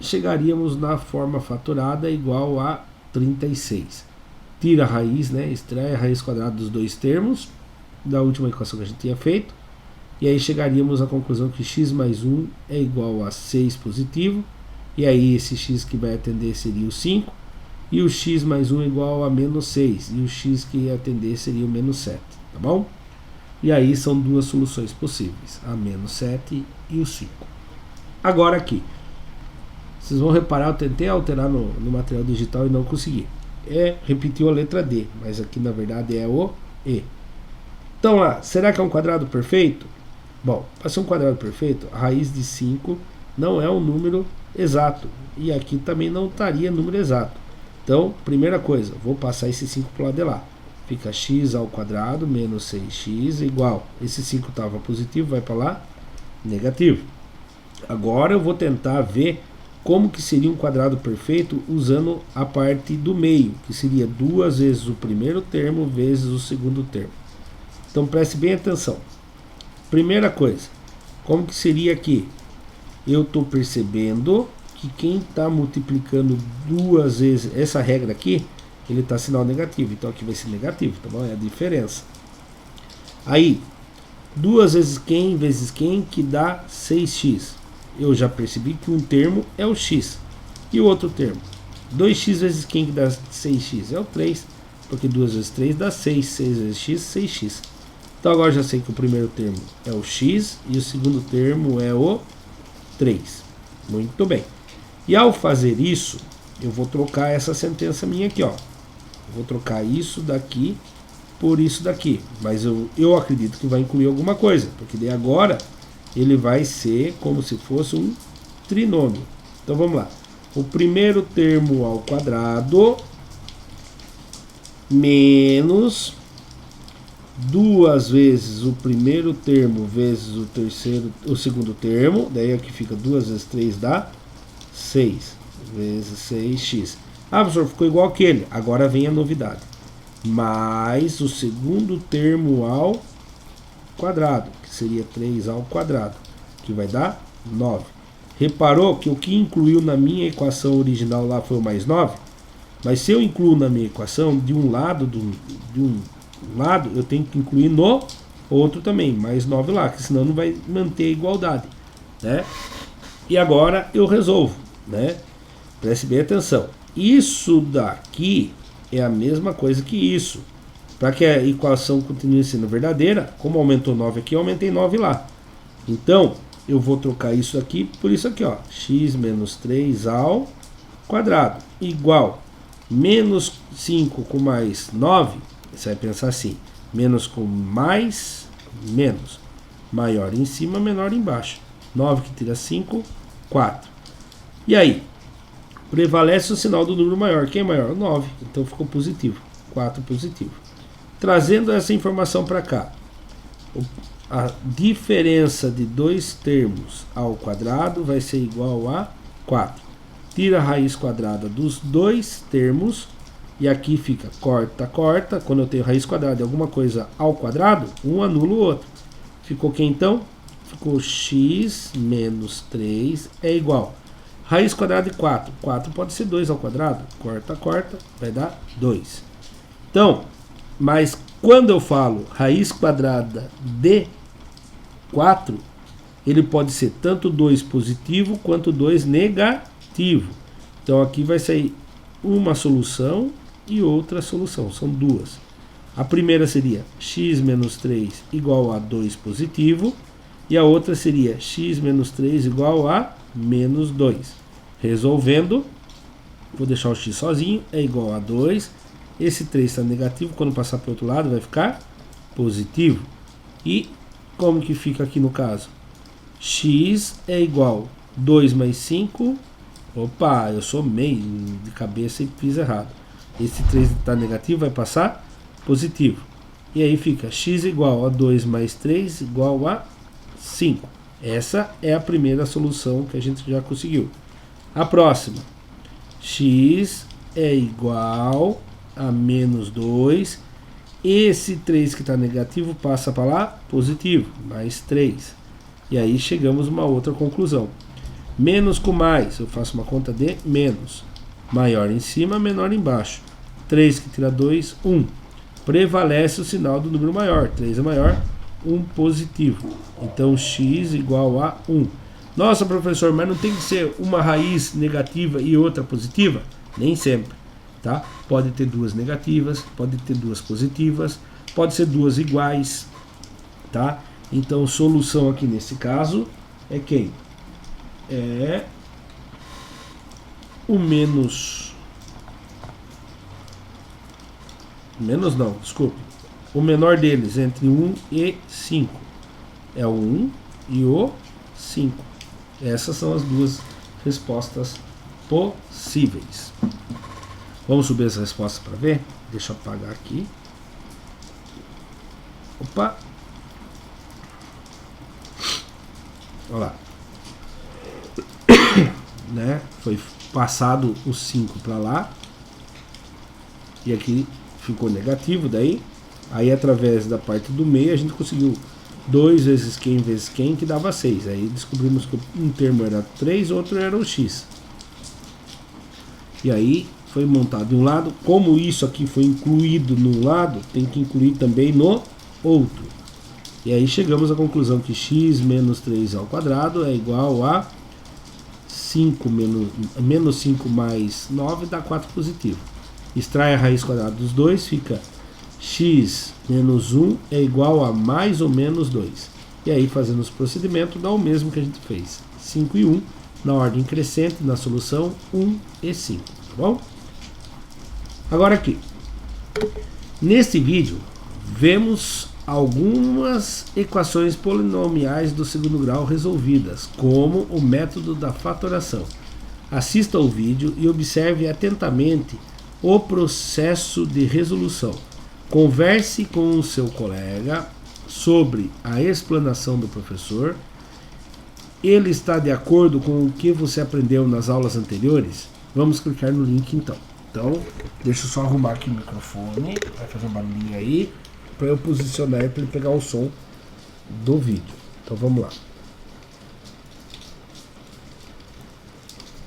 chegaríamos na forma fatorada igual a 36. Tira a raiz, né? Extrai a raiz quadrada dos dois termos da última equação que a gente tinha feito. E aí chegaríamos à conclusão que x mais 1 é igual a 6 positivo. E aí esse x que vai atender seria o 5. E o x mais 1 é igual a menos 6. E o x que ia atender seria o menos 7. Tá bom? E aí são duas soluções possíveis. A menos 7 e o 5. Agora aqui. Vocês vão reparar, eu tentei alterar no material digital e não consegui. Repetiu a letra D, mas aqui na verdade é o E. Então lá, será que é um quadrado perfeito? Bom, para ser um quadrado perfeito, a raiz de 5 não é um número exato. E aqui também não estaria número exato. Então, primeira coisa, vou passar esse 5 para o lado de lá. Fica x ao quadrado menos 6x igual. Esse 5 estava positivo, vai para lá, negativo. Agora eu vou tentar ver como que seria um quadrado perfeito usando a parte do meio, que seria 2 vezes o primeiro termo vezes o segundo termo. Então preste bem atenção. Primeira coisa, como que seria aqui? Eu estou percebendo que quem está multiplicando duas vezes, essa regra aqui, ele está sinal negativo, então aqui vai ser negativo, tá bom? É a diferença. Aí, 2 vezes quem que dá 6x. Eu já percebi que um termo é o x. E o outro termo? 2x vezes quem que dá 6x? É o 3. Porque 2 vezes 3 dá 6. 6 vezes x, 6x. Então agora já sei que o primeiro termo é o x e o segundo termo é o 3. Muito bem. E ao fazer isso, eu vou trocar essa sentença minha aqui, ó. Eu vou trocar isso daqui por isso daqui. Mas eu acredito que vai incluir alguma coisa. Porque daí agora ele vai ser como se fosse um trinômio. Então vamos lá. O primeiro termo ao quadrado menos 2 vezes o primeiro termo vezes o segundo termo. Daí aqui fica 2 vezes 3 dá 6 vezes 6x. Ah, professor, ficou igual aquele. Agora vem a novidade. Mais o segundo termo ao quadrado, que seria 3 ao quadrado, que vai dar 9. Reparou que o que incluiu na minha equação original lá foi o mais 9? Mas se eu incluo na minha equação de um lado, eu tenho que incluir no outro também, mais 9 lá, que senão não vai manter a igualdade, né? E agora eu resolvo, né? Preste bem atenção. Isso daqui é a mesma coisa que isso. Para que a equação continue sendo verdadeira, como aumentou 9 aqui, eu aumentei 9 lá. Então, eu vou trocar isso aqui por isso aqui, ó. X menos 3 ao quadrado igual menos 5 com mais 9. Você vai pensar assim, menos com mais, menos. Maior em cima, menor embaixo. 9 que tira 5, 4. E aí? Prevalece o sinal do número maior. Quem é maior? 9. Então ficou positivo. 4 positivo. Trazendo essa informação para cá. A diferença de dois termos ao quadrado vai ser igual a 4. Tira a raiz quadrada dos dois termos. E aqui fica corta, corta. Quando eu tenho raiz quadrada de alguma coisa ao quadrado, um anula o outro. Ficou que então? Ficou x menos 3 é igual. Raiz quadrada de 4. 4 pode ser 2 ao quadrado. Corta, corta, vai dar 2. Então, mas quando eu falo raiz quadrada de 4, ele pode ser tanto 2 positivo quanto 2 negativo. Então aqui vai sair uma solução e outra solução. São duas. A primeira seria x menos 3 igual a 2 positivo. E a outra seria x menos 3 igual a menos 2. Resolvendo, vou deixar o x sozinho, é igual a 2. Esse 3 está negativo, quando passar para o outro lado vai ficar positivo. E como que fica aqui no caso? X é igual a 2 mais 5. Opa, eu sou meio de cabeça e fiz errado. Esse 3 que está negativo vai passar positivo. E aí fica x igual a 2 mais 3 igual a 5. Essa é a primeira solução que a gente já conseguiu. A próxima. X é igual a menos 2. Esse 3 que está negativo passa para lá positivo. Mais 3. E aí chegamos a uma outra conclusão. Menos com mais, eu faço uma conta de menos. Maior em cima, menor embaixo. 3 que tira 2, 1. Prevalece o sinal do número maior. 3 é maior, 1 positivo. Então x igual a 1. Nossa, professor, mas não tem que ser uma raiz negativa e outra positiva? Nem sempre. Tá? Pode ter duas negativas, pode ter duas positivas, pode ser duas iguais. Tá? Então, solução aqui nesse caso é quem? É o menos não, desculpe. O menor deles, entre 1 e 5. É o 1 e o 5. Essas são as duas respostas possíveis. Vamos subir as respostas para ver? Deixa eu apagar aqui. Opa! Olha lá. Né? Foi passado o 5 para lá. E aqui ficou negativo daí. Aí através da parte do meio a gente conseguiu 2 vezes quem que dava 6. Aí descobrimos que um termo era 3, outro era o x. E aí foi montado de um lado. Como isso aqui foi incluído num lado, tem que incluir também no outro. E aí chegamos à conclusão que x menos 3 ao quadrado é igual a 5 menos 5 mais 9 dá 4 positivo. Extrai a raiz quadrada dos dois, fica x menos 1 é igual a mais ou menos 2. E aí, fazendo os procedimentos, dá o mesmo que a gente fez. 5 e 1, na ordem crescente, na solução 1 e 5. Tá bom? Agora aqui. Neste vídeo, vemos algumas equações polinomiais do segundo grau resolvidas, como o método da fatoração. Assista ao vídeo e observe atentamente o processo de resolução. Converse com o seu colega sobre a explanação do professor. Ele está de acordo com o que você aprendeu nas aulas anteriores? Vamos clicar no link então. Então, deixa eu só arrumar aqui o microfone, vai fazer um barulhinho aí, para eu posicionar para ele pegar o som do vídeo. Então vamos lá.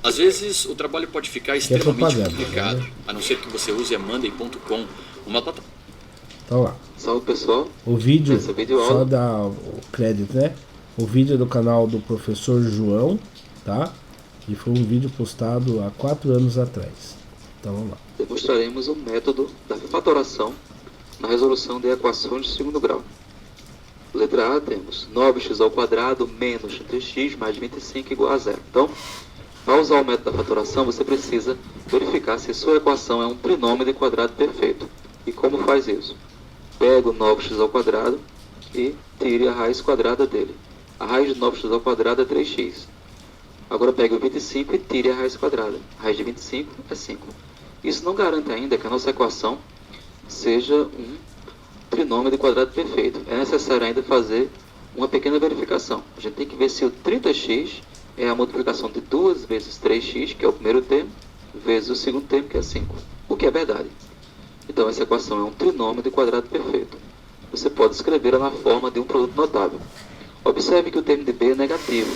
Às vezes o trabalho pode ficar extremamente complicado, né? A não ser que você use a Monday.com, uma plataforma. Então lá. Salve pessoal. O vídeo só dá o crédito, né? O vídeo é do canal do professor João, tá? E foi um vídeo postado há 4 anos atrás. Então vamos lá. Demonstraremos o método da fatoração na resolução de equações de segundo grau. Letra A, temos 9x ao quadrado menos 3x mais 25 igual a 0. Então, ao usar o método da fatoração, você precisa verificar se sua equação é um trinômio de quadrado perfeito. E como faz isso? Pega o 9x ao quadrado e tire a raiz quadrada dele. A raiz de 9x ao quadrado é 3x. Agora pegue o 25 e tire a raiz quadrada. A raiz de 25 é 5. Isso não garante ainda que a nossa equação seja um trinômio de quadrado perfeito. É necessário ainda fazer uma pequena verificação. A gente tem que ver se o 30x é a multiplicação de 2 vezes 3x, que é o primeiro termo, vezes o segundo termo, que é 5. O que é verdade. Então essa equação é um trinômio de quadrado perfeito. Você pode escrevê-la na forma de um produto notável. Observe que o termo de b é negativo.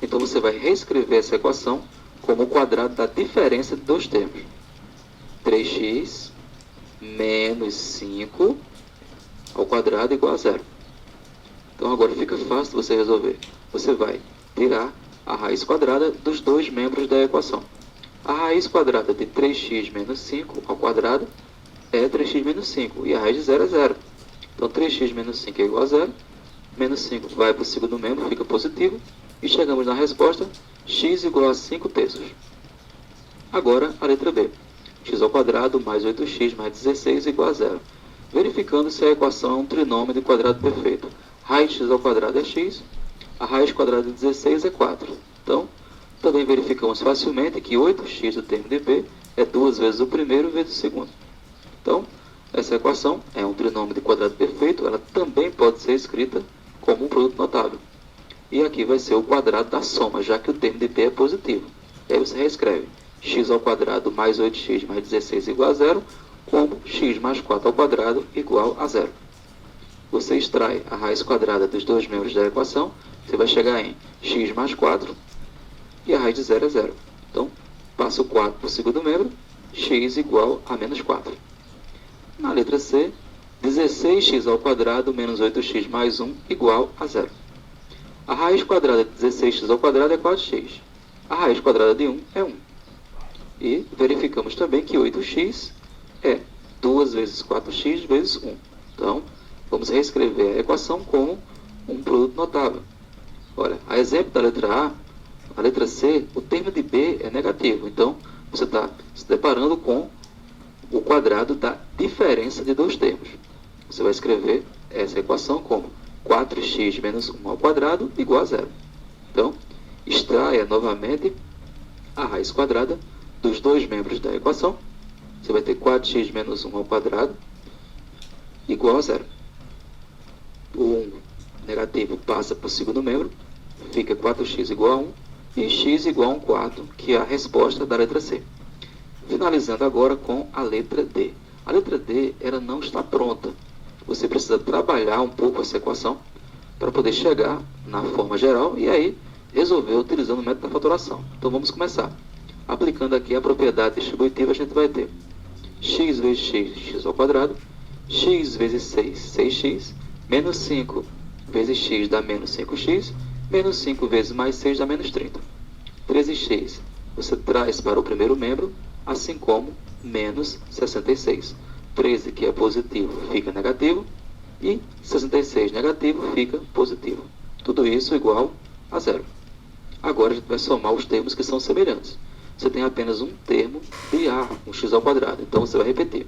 Então você vai reescrever essa equação como o quadrado da diferença de dois termos. 3x menos 5 ao quadrado igual a 0. Então agora fica fácil de você resolver. Você vai tirar a raiz quadrada dos dois membros da equação. A raiz quadrada de 3x menos 5 ao quadrado é 3x menos 5. E a raiz de 0 é 0. Então 3x menos 5 é igual a 0. Menos 5 vai para o segundo membro, fica positivo. E chegamos na resposta x igual a 5 terços. Agora a letra B. X ao quadrado mais 8x mais 16 igual a 0. Verificando se a equação é um trinômio de quadrado perfeito. Raiz de x ao quadrado é x. A raiz quadrada de 16 é 4. Então, também verificamos facilmente que 8x do termo de B é 2 vezes o primeiro vezes o segundo. Então, essa equação é um trinômio de quadrado perfeito, ela também pode ser escrita como um produto notável. E aqui vai ser o quadrado da soma, já que o termo de b é positivo. E aí você reescreve x ao quadrado mais 8x mais 16 igual a 0, como x mais 4 ao quadrado igual a 0. Você extrai a raiz quadrada dos dois membros da equação, você vai chegar em x mais 4 e a raiz de 0 é 0. Então, passa o 4 para o segundo membro, x igual a menos 4. Na letra C, 16x ao quadrado menos 8x mais 1 igual a 0. A raiz quadrada de 16x ao quadrado é 4x. A raiz quadrada de 1 é 1. E verificamos também que 8x é 2 vezes 4x vezes 1. Então, vamos reescrever a equação como um produto notável. Olha, a exemplo da letra A, a letra C, o termo de B é negativo. Então, você está se deparando com o quadrado da diferença de dois termos. Você vai escrever essa equação como 4x menos 1 ao quadrado igual a 0. Então, extraia novamente a raiz quadrada dos dois membros da equação. Você vai ter 4x menos 1 ao quadrado igual a 0. O 1 negativo passa para o segundo membro, fica 4x igual a 1 e x igual a 1 quarto, que é a resposta da letra C. Finalizando agora com a letra D. A letra D ela não está pronta. Você precisa trabalhar um pouco essa equação para poder chegar na forma geral e aí resolver utilizando o método da fatoração. Então vamos começar. Aplicando aqui a propriedade distributiva, a gente vai ter x vezes x, x ao quadrado, x vezes 6, 6x, menos 5 vezes x dá menos 5x, menos 5 vezes mais 6 dá menos 30. 13x você traz para o primeiro membro, assim como menos 66. 13, que é positivo, fica negativo, e 66 negativo fica positivo. Tudo isso igual a 0. Agora a gente vai somar os termos que são semelhantes. Você tem apenas um termo de A, um x ao quadrado. Então você vai repetir.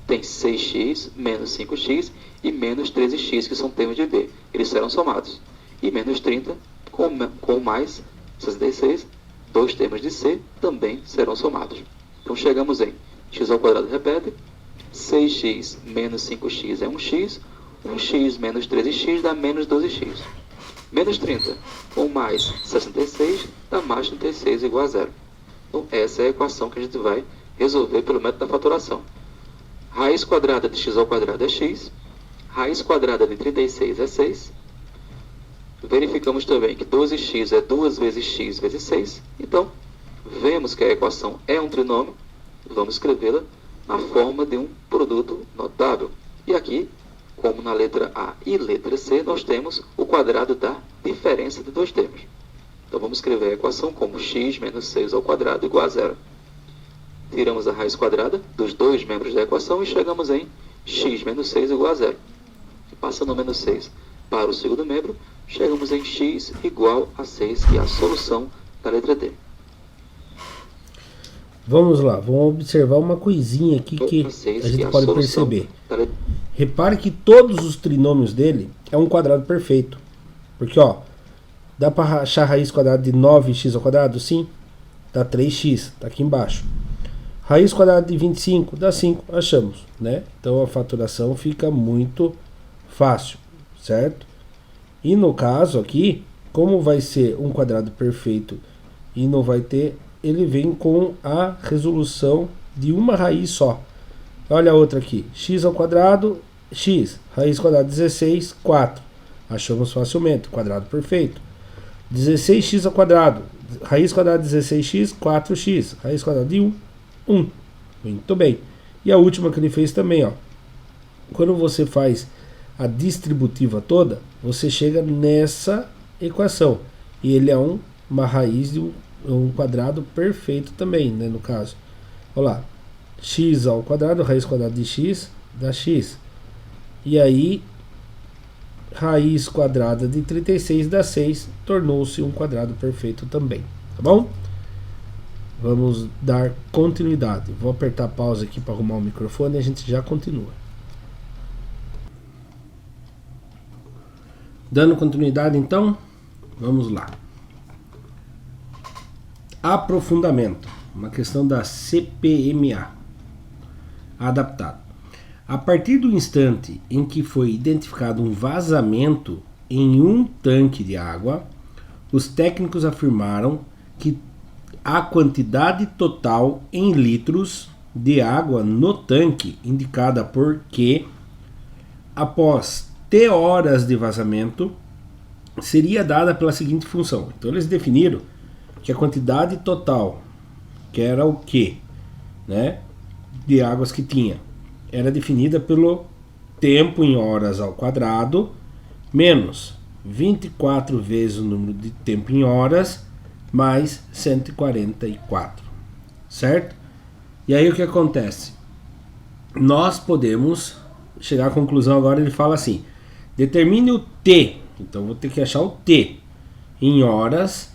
Tem 6x menos 5x e menos 13x, que são termos de B. Eles serão somados. E menos 30 com mais 66, dois termos de C, também serão somados. Então chegamos em x ao quadrado repete, 6x menos 5x é 1x, 1x menos 13x dá menos 12x. Menos 30 com mais 66 dá mais 36 igual a 0. Então essa é a equação que a gente vai resolver pelo método da fatoração. Raiz quadrada de x ao quadrado é x, raiz quadrada de 36 é 6. Verificamos também que 12x é 2 vezes x vezes 6. Então, vemos que a equação é um trinômio. Vamos escrevê-la na forma de um produto notável. E aqui, como na letra A e letra C, nós temos o quadrado da diferença de dois termos. Então, vamos escrever a equação como x menos 6 ao quadrado igual a 0. Tiramos a raiz quadrada dos dois membros da equação e chegamos em x menos 6 igual a 0. Passando o menos 6 para o segundo membro, chegamos em x igual a 6, que é a solução da letra D. Vamos lá, vamos observar uma coisinha aqui que a gente pode perceber. Repare que todos os trinômios dele é um quadrado perfeito. Porque, ó, dá para achar a raiz quadrada de 9x ao quadrado? Sim. Dá 3x, tá aqui embaixo. Raiz quadrada de 25 dá 5, achamos, né? Então a fatoração fica muito fácil, certo? E no caso aqui, como vai ser um quadrado perfeito e não vai ter, ele vem com a resolução de uma raiz só. Olha a outra aqui, x ao quadrado, x, raiz quadrada de 16, 4. Achamos facilmente, quadrado perfeito. 16x ao quadrado, raiz quadrada de 16x, 4x, raiz quadrada de 1, 1. Muito bem. E a última que ele fez também, ó. Quando você faz a distributiva toda, você chega nessa equação. E ele é uma raiz de um quadrado perfeito também, né, no caso. Olha lá. X ao quadrado, raiz quadrada de x, dá x. E aí, raiz quadrada de 36 dá 6, tornou-se um quadrado perfeito também. Tá bom? Vamos dar continuidade. Vou apertar pausa aqui para arrumar o microfone e a gente já continua. Dando continuidade então, vamos lá. Aprofundamento. uma questão da CPMA, adaptado. A partir do instante em que foi identificado um vazamento em um tanque de água, os técnicos afirmaram que a quantidade total em litros de água no tanque, indicada por Q, após T horas de vazamento, seria dada pela seguinte função. Então eles definiram que a quantidade total, que era o Q, né, de águas que tinha, era definida pelo tempo em horas ao quadrado, menos 24 vezes o número de tempo em horas, mais 144, certo? E aí o que acontece? Nós podemos chegar à conclusão agora, ele fala assim, determine o T, então vou ter que achar o T em horas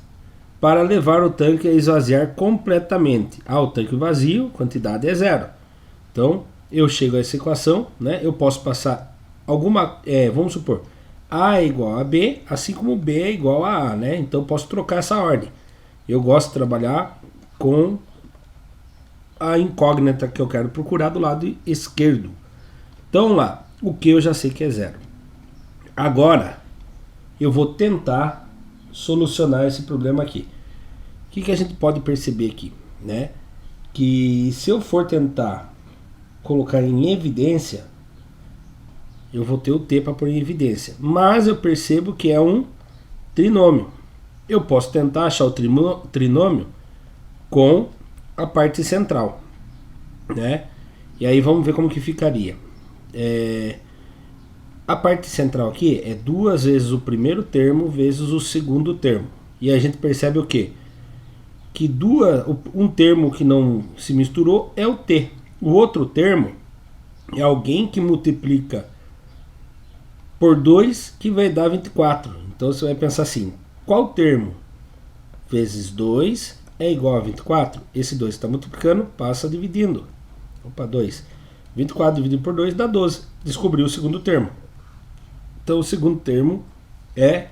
para levar o tanque a esvaziar completamente. O tanque vazio, quantidade é 0. Então eu chego a essa equação, né? Eu posso passar alguma, vamos supor, A é igual a B, assim como B é igual a A, né? Então eu posso trocar essa ordem. Eu gosto de trabalhar com a incógnita que eu quero procurar do lado esquerdo. Então lá, o que eu já sei que é 0. Agora eu vou tentar solucionar esse problema aqui. O que a gente pode perceber aqui, né? Que se eu for tentar colocar em evidência, eu vou ter o T para pôr em evidência, mas eu percebo que é um trinômio. Eu posso tentar achar o trinômio com a parte central, né? E aí vamos ver como que ficaria. A parte central aqui é 2 vezes o primeiro termo vezes o segundo termo. E a gente percebe o quê? Que um termo que não se misturou é o T. O outro termo é alguém que multiplica por 2, que vai dar 24. Então você vai pensar assim, qual termo vezes 2 é igual a 24? Esse 2 está multiplicando, passa dividindo. 2. 24 dividido por 2 dá 12. Descobriu o segundo termo. Então o segundo termo é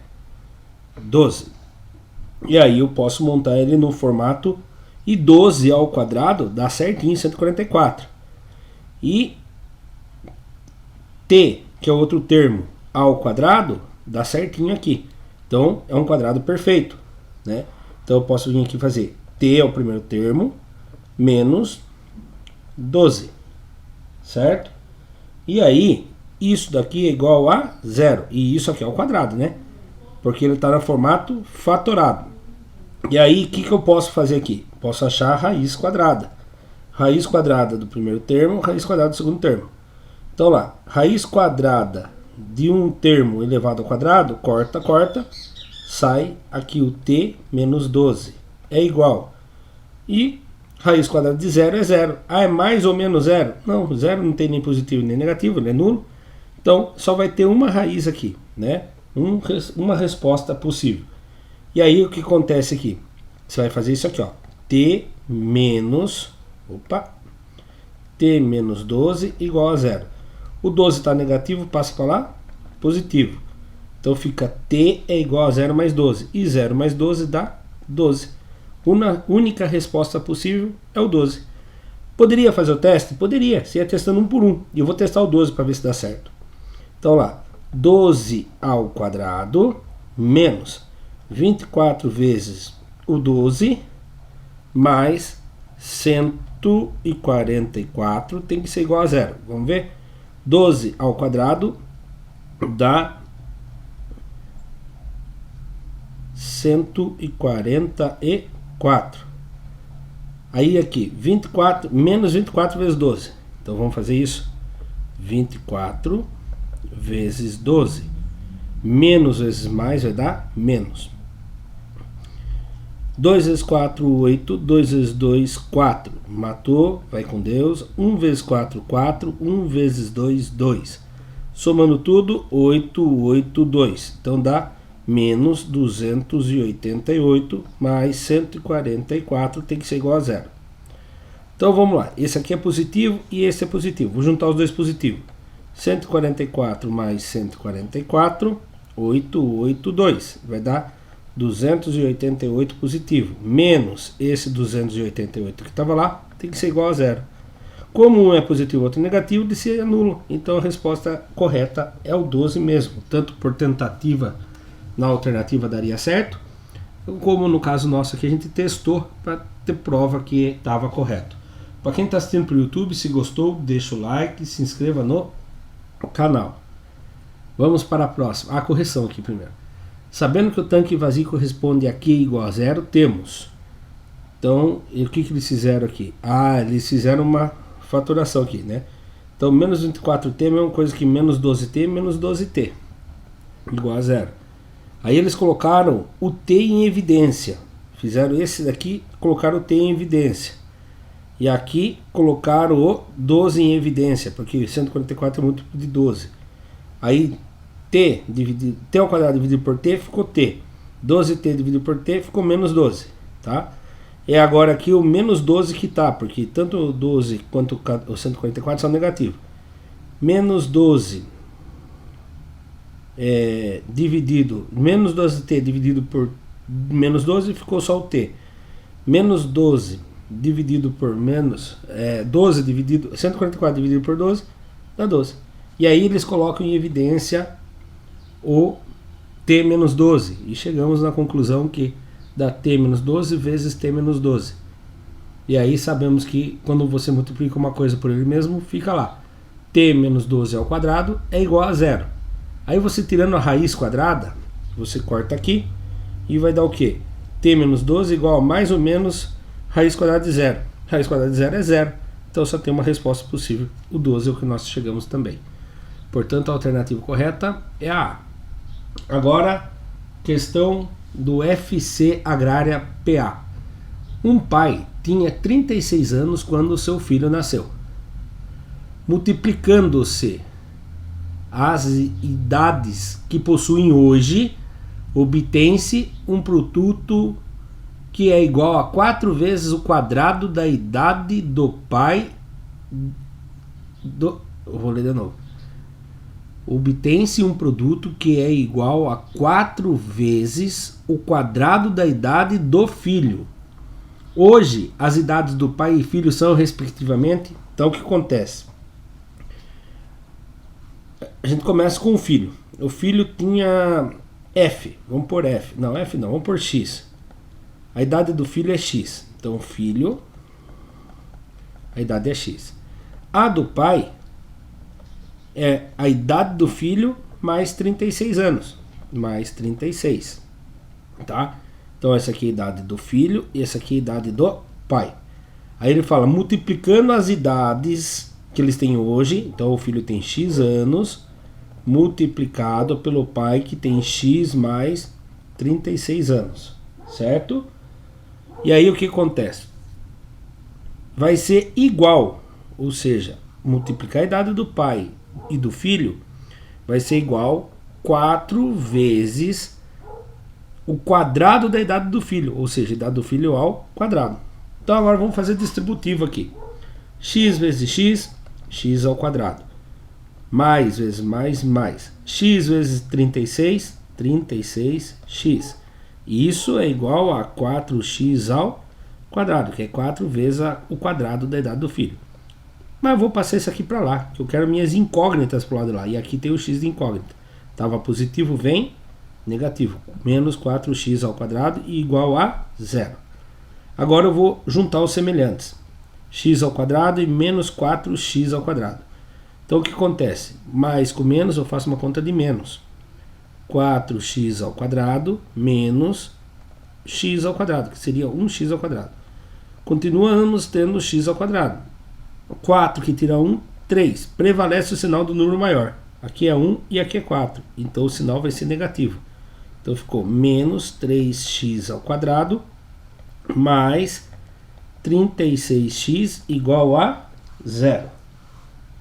12. E aí eu posso montar ele no formato, e 12 ao quadrado dá certinho 144. E T, que é outro termo, ao quadrado, dá certinho aqui. Então é um quadrado perfeito, né? Então eu posso vir aqui fazer T é o primeiro termo, menos 12, certo? E aí, isso daqui é igual a 0. E isso aqui é o quadrado, né? Porque ele está no formato fatorado. E aí, o que eu posso fazer aqui? Posso achar a raiz quadrada. Raiz quadrada do primeiro termo, raiz quadrada do segundo termo. Então lá, raiz quadrada de um termo elevado ao quadrado, corta, sai aqui o T menos 12. É igual. E raiz quadrada de 0 é 0. É mais ou menos 0? Não, 0 não tem nem positivo nem negativo, ele é nulo. Então só vai ter uma raiz aqui, né? Uma resposta possível. E aí o que acontece aqui? Você vai fazer isso aqui, ó. T menos 12 igual a 0. O 12 está negativo, passa para lá, positivo. Então fica T é igual a 0 mais 12. E 0 mais 12 dá 12. Única resposta possível é o 12. Poderia fazer o teste? Poderia. Você ia testando um por um. E eu vou testar o 12 para ver se dá certo. Então lá, 12 ao quadrado menos 24 vezes o 12 mais 144 tem que ser igual a 0. Vamos ver? 12 ao quadrado dá 144. Aí aqui, 24, menos 24 vezes 12. Então vamos fazer isso. 24 vezes 12. Menos vezes mais vai dar menos. 2 vezes 4, 8. 2 vezes 2, 4. Matou, vai com Deus. 1 vezes 4, 4. 1 vezes 2, 2. Somando tudo, 8, 8, 2. Então dá menos 288 mais 144 tem que ser igual a 0. Então vamos lá. Esse aqui é positivo e esse é positivo. Vou juntar os dois positivos. 144 mais 144, 882. Vai dar 288 positivo, menos esse 288 que estava lá, tem que ser igual a zero. Como um é positivo e outro é negativo, ele se anula. Então a resposta correta é o 12 mesmo. Tanto por tentativa na alternativa daria certo, como no caso nosso aqui a gente testou para ter prova que estava correto. Para quem está assistindo pelo YouTube, se gostou, deixa o like, se inscreva no canal. Vamos para a próxima. A correção aqui primeiro. Sabendo que o tanque vazio corresponde a Q igual a zero, temos. Então, e o que eles fizeram aqui? Eles fizeram uma fatoração aqui, né? Então, menos 24T é a mesma coisa que menos 12T menos 12T. Igual a zero. Aí eles colocaram o T em evidência. Fizeram esse daqui, colocaram o T em evidência. E aqui colocaram o 12 em evidência, porque 144 é múltiplo de 12. Aí T ao quadrado dividido por T ficou T. 12T dividido por T ficou menos 12. Tá? É agora aqui o menos 12 que tá, porque tanto o 12 quanto o 144 são negativos. Menos 12 dividido, menos 12T dividido por menos 12 ficou só o T. Menos 12 dividido por menos 12 dividido 144 dividido por 12 dá 12. E aí eles colocam em evidência o T menos 12 e chegamos na conclusão que dá T menos 12 vezes T menos 12. E aí sabemos que quando você multiplica uma coisa por ele mesmo, fica lá T menos 12 ao quadrado é igual a zero. Aí você tirando a raiz quadrada, você corta aqui e vai dar o que? T menos 12 igual a mais ou menos raiz quadrada de zero. Raiz quadrada de zero é zero. Então só tem uma resposta possível. O 12 é o que nós chegamos também. Portanto, a alternativa correta é a A. Agora, questão do FC Agrária PA. Um pai tinha 36 anos quando seu filho nasceu. Multiplicando-se as idades que possuem hoje, obtém-se um produto que é igual a 4 vezes o quadrado da idade do pai do... Eu vou ler de novo. Obtém-se um produto que é igual a 4 vezes o quadrado da idade do filho. Hoje, as idades do pai e filho são respectivamente... Então, o que acontece? A gente começa com o filho. O filho tinha F. Vamos por F. Não, F não. Vamos por X. A idade do filho é X. Então, filho... A idade é X. A do pai é a idade do filho mais 36 anos. Mais 36. Tá? Então, essa aqui é a idade do filho e essa aqui é a idade do pai. Aí ele fala, multiplicando as idades que eles têm hoje. Então, o filho tem X anos multiplicado pelo pai que tem X mais 36 anos. Certo? E aí o que acontece? Vai ser igual, ou seja, multiplicar a idade do pai e do filho vai ser igual 4 vezes o quadrado da idade do filho, ou seja, a idade do filho ao quadrado. Então agora vamos fazer distributivo aqui. X vezes x, x ao quadrado. Mais vezes mais. X vezes 36, 36x. Isso é igual a 4x ao quadrado, que é 4 vezes o quadrado da idade do filho. Mas eu vou passar isso aqui para lá, que eu quero minhas incógnitas para o lado de lá. E aqui tem o x de incógnita. Estava positivo, vem negativo. Menos 4x ao quadrado e igual a zero. Agora eu vou juntar os semelhantes. X ao quadrado e menos 4x ao quadrado. Então o que acontece? Mais com menos eu faço uma conta de menos. 4x ao quadrado menos x ao quadrado, que seria 1x ao quadrado. Continuamos tendo x ao quadrado. 4 que tira 1, 3. Prevalece o sinal do número maior. Aqui é 1 e aqui é 4. Então o sinal vai ser negativo. Então ficou menos 3x ao quadrado mais 36x igual a 0.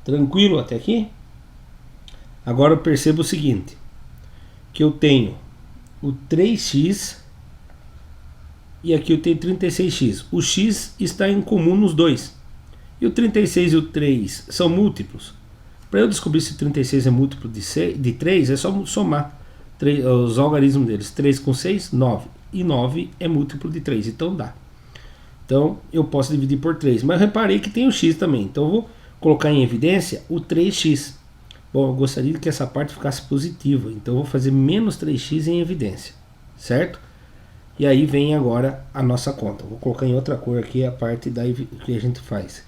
Tranquilo até aqui? Agora eu percebo o seguinte, que eu tenho o 3x e aqui eu tenho 36x. O x está em comum nos dois. E o 36 e o 3 são múltiplos. Para eu descobrir se o 36 é múltiplo de 3, é só somar. os algarismos deles. 3 com 6, 9. E 9 é múltiplo de 3, então dá. Então eu posso dividir por 3. Mas reparei que tem o x também. Então eu vou colocar em evidência o 3x. Bom, eu gostaria que essa parte ficasse positiva. Então eu vou fazer menos 3x em evidência. Certo? E aí vem agora a nossa conta. Vou colocar em outra cor aqui a parte que a gente faz.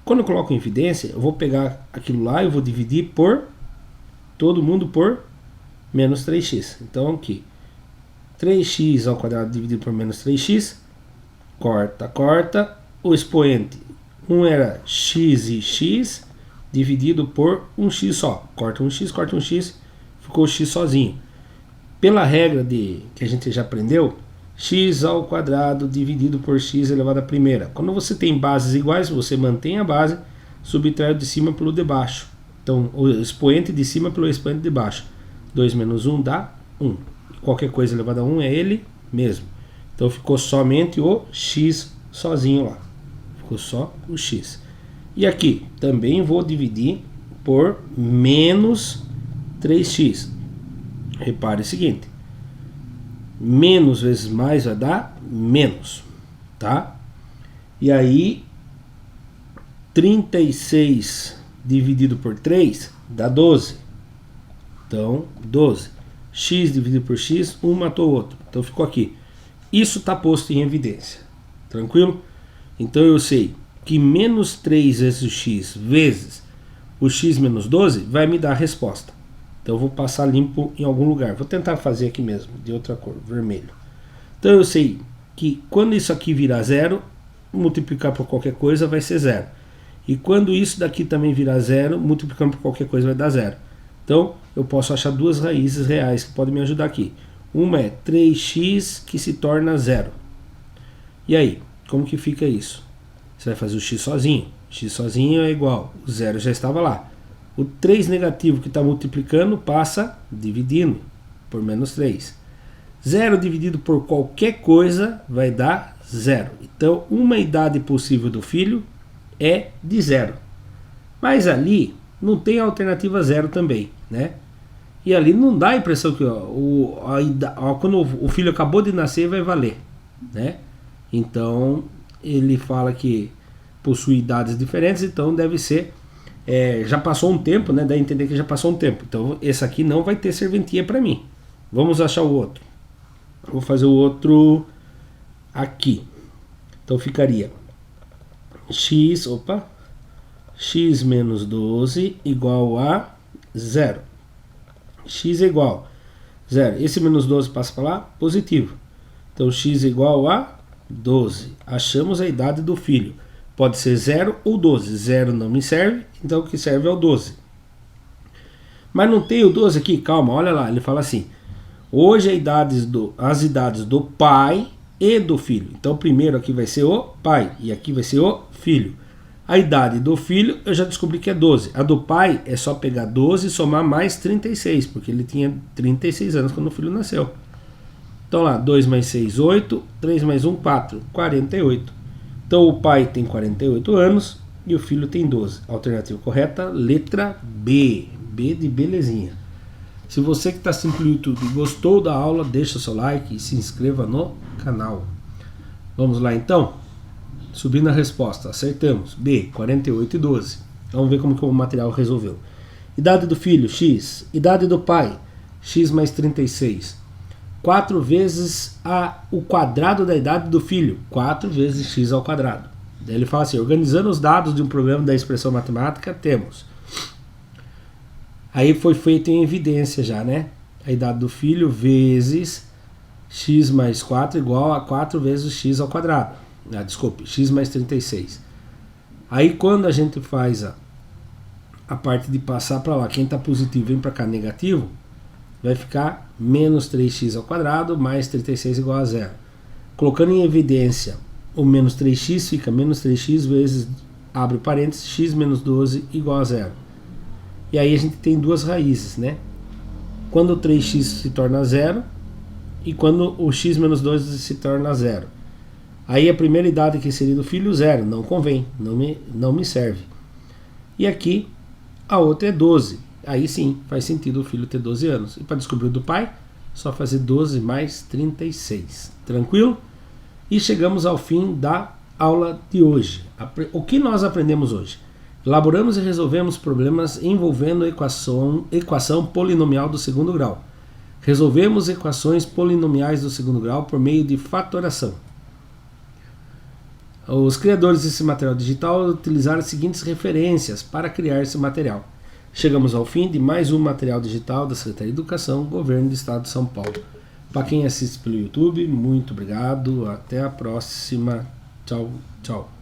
Quando eu coloco em evidência, eu vou pegar aquilo lá e vou dividir por todo mundo por menos 3x. Então aqui, 3x ao quadrado dividido por menos 3x, corta, corta. O expoente, um era x e x, dividido por um x só. Corta um x, ficou x sozinho. Pela regra que a gente já aprendeu, x ao quadrado dividido por x elevado à primeira. Quando você tem bases iguais, você mantém a base, subtrai o de cima pelo de baixo. Então, o expoente de cima pelo expoente de baixo. 2 menos 1 dá 1. Qualquer coisa elevada a 1 é ele mesmo. Então, ficou somente o x sozinho lá. Ficou só o x. E aqui, também vou dividir por menos 3x. Repare o seguinte. Menos vezes mais vai dar menos. Tá? E aí, 36 dividido por 3 dá 12. Então, 12. X dividido por x, um matou o outro. Então ficou aqui. Isso está posto em evidência. Tranquilo? Então eu sei que menos 3 vezes o x vezes o x menos 12 vai me dar a resposta. Então eu vou passar limpo em algum lugar. Vou tentar fazer aqui mesmo, de outra cor, vermelho. Então eu sei que quando isso aqui virar zero, multiplicar por qualquer coisa vai ser zero. E quando isso daqui também virar zero, multiplicando por qualquer coisa vai dar zero. Então eu posso achar duas raízes reais que podem me ajudar aqui. Uma é 3x que se torna zero. E aí, como que fica isso? Você vai fazer o x sozinho. X sozinho é igual, o zero já estava lá. O 3 negativo que está multiplicando passa dividindo por menos 3. 0 dividido por qualquer coisa vai dar 0. Então, uma idade possível do filho é de 0. Mas ali não tem a alternativa 0 também, né? E ali não dá a impressão que quando o filho acabou de nascer vai valer, né? Então, ele fala que possui idades diferentes, então deve ser... já passou um tempo, né? Dá a entender que já passou um tempo. Então esse aqui não vai ter serventia para mim. Vamos achar o outro. Vou fazer o outro aqui. Então ficaria x menos 12 igual a 0. X é igual a 0. Esse menos 12 passa para lá, positivo. Então x é igual a 12. Achamos a idade do filho. Pode ser 0 ou 12. 0 não me serve, então o que serve é o 12. Mas não tem o 12 aqui? Calma, olha lá. Ele fala assim: hoje as idades do pai e do filho. Então primeiro aqui vai ser o pai e aqui vai ser o filho. A idade do filho eu já descobri que é 12. A do pai é só pegar 12 e somar mais 36, porque ele tinha 36 anos quando o filho nasceu. Então lá, 2 mais 6, 8. 3 mais 1, 4. 48. Então o pai tem 48 anos e o filho tem 12. Alternativa correta, letra B. B de belezinha. Se você que está assistindo pelo YouTube gostou da aula, deixa o seu like e se inscreva no canal. Vamos lá então? Subindo a resposta, acertamos. B, 48 e 12. Vamos ver como que o material resolveu. Idade do filho, x. Idade do pai, x mais 36. 4 vezes o quadrado da idade do filho. 4 vezes x ao quadrado. Daí ele fala assim, organizando os dados de um programa da expressão matemática, temos. Aí foi feito em evidência já, né? A idade do filho vezes x mais 4 igual a 4 vezes x ao quadrado. Desculpe, x mais 36. Aí quando a gente faz a parte de passar para lá, quem está positivo vem para cá negativo, vai ficar menos 3x ao quadrado mais 36 igual a 0. Colocando em evidência o menos 3x, fica menos 3x vezes, abre parênteses, x menos 12 igual a 0. E aí a gente tem duas raízes, né? Quando o 3x se torna 0 e quando o x menos 12 se torna 0. Aí a primeira idade que seria do filho, 0, não convém, não me serve. E aqui a outra é 12. Aí sim, faz sentido o filho ter 12 anos. E para descobrir o do pai, só fazer 12 mais 36. Tranquilo? E chegamos ao fim da aula de hoje. O que nós aprendemos hoje? Elaboramos e resolvemos problemas envolvendo equação polinomial do segundo grau. Resolvemos equações polinomiais do segundo grau por meio de fatoração. Os criadores desse material digital utilizaram as seguintes referências para criar esse material. Chegamos ao fim de mais um material digital da Secretaria de Educação, Governo do Estado de São Paulo. Para quem assiste pelo YouTube, muito obrigado. Até a próxima. Tchau, tchau.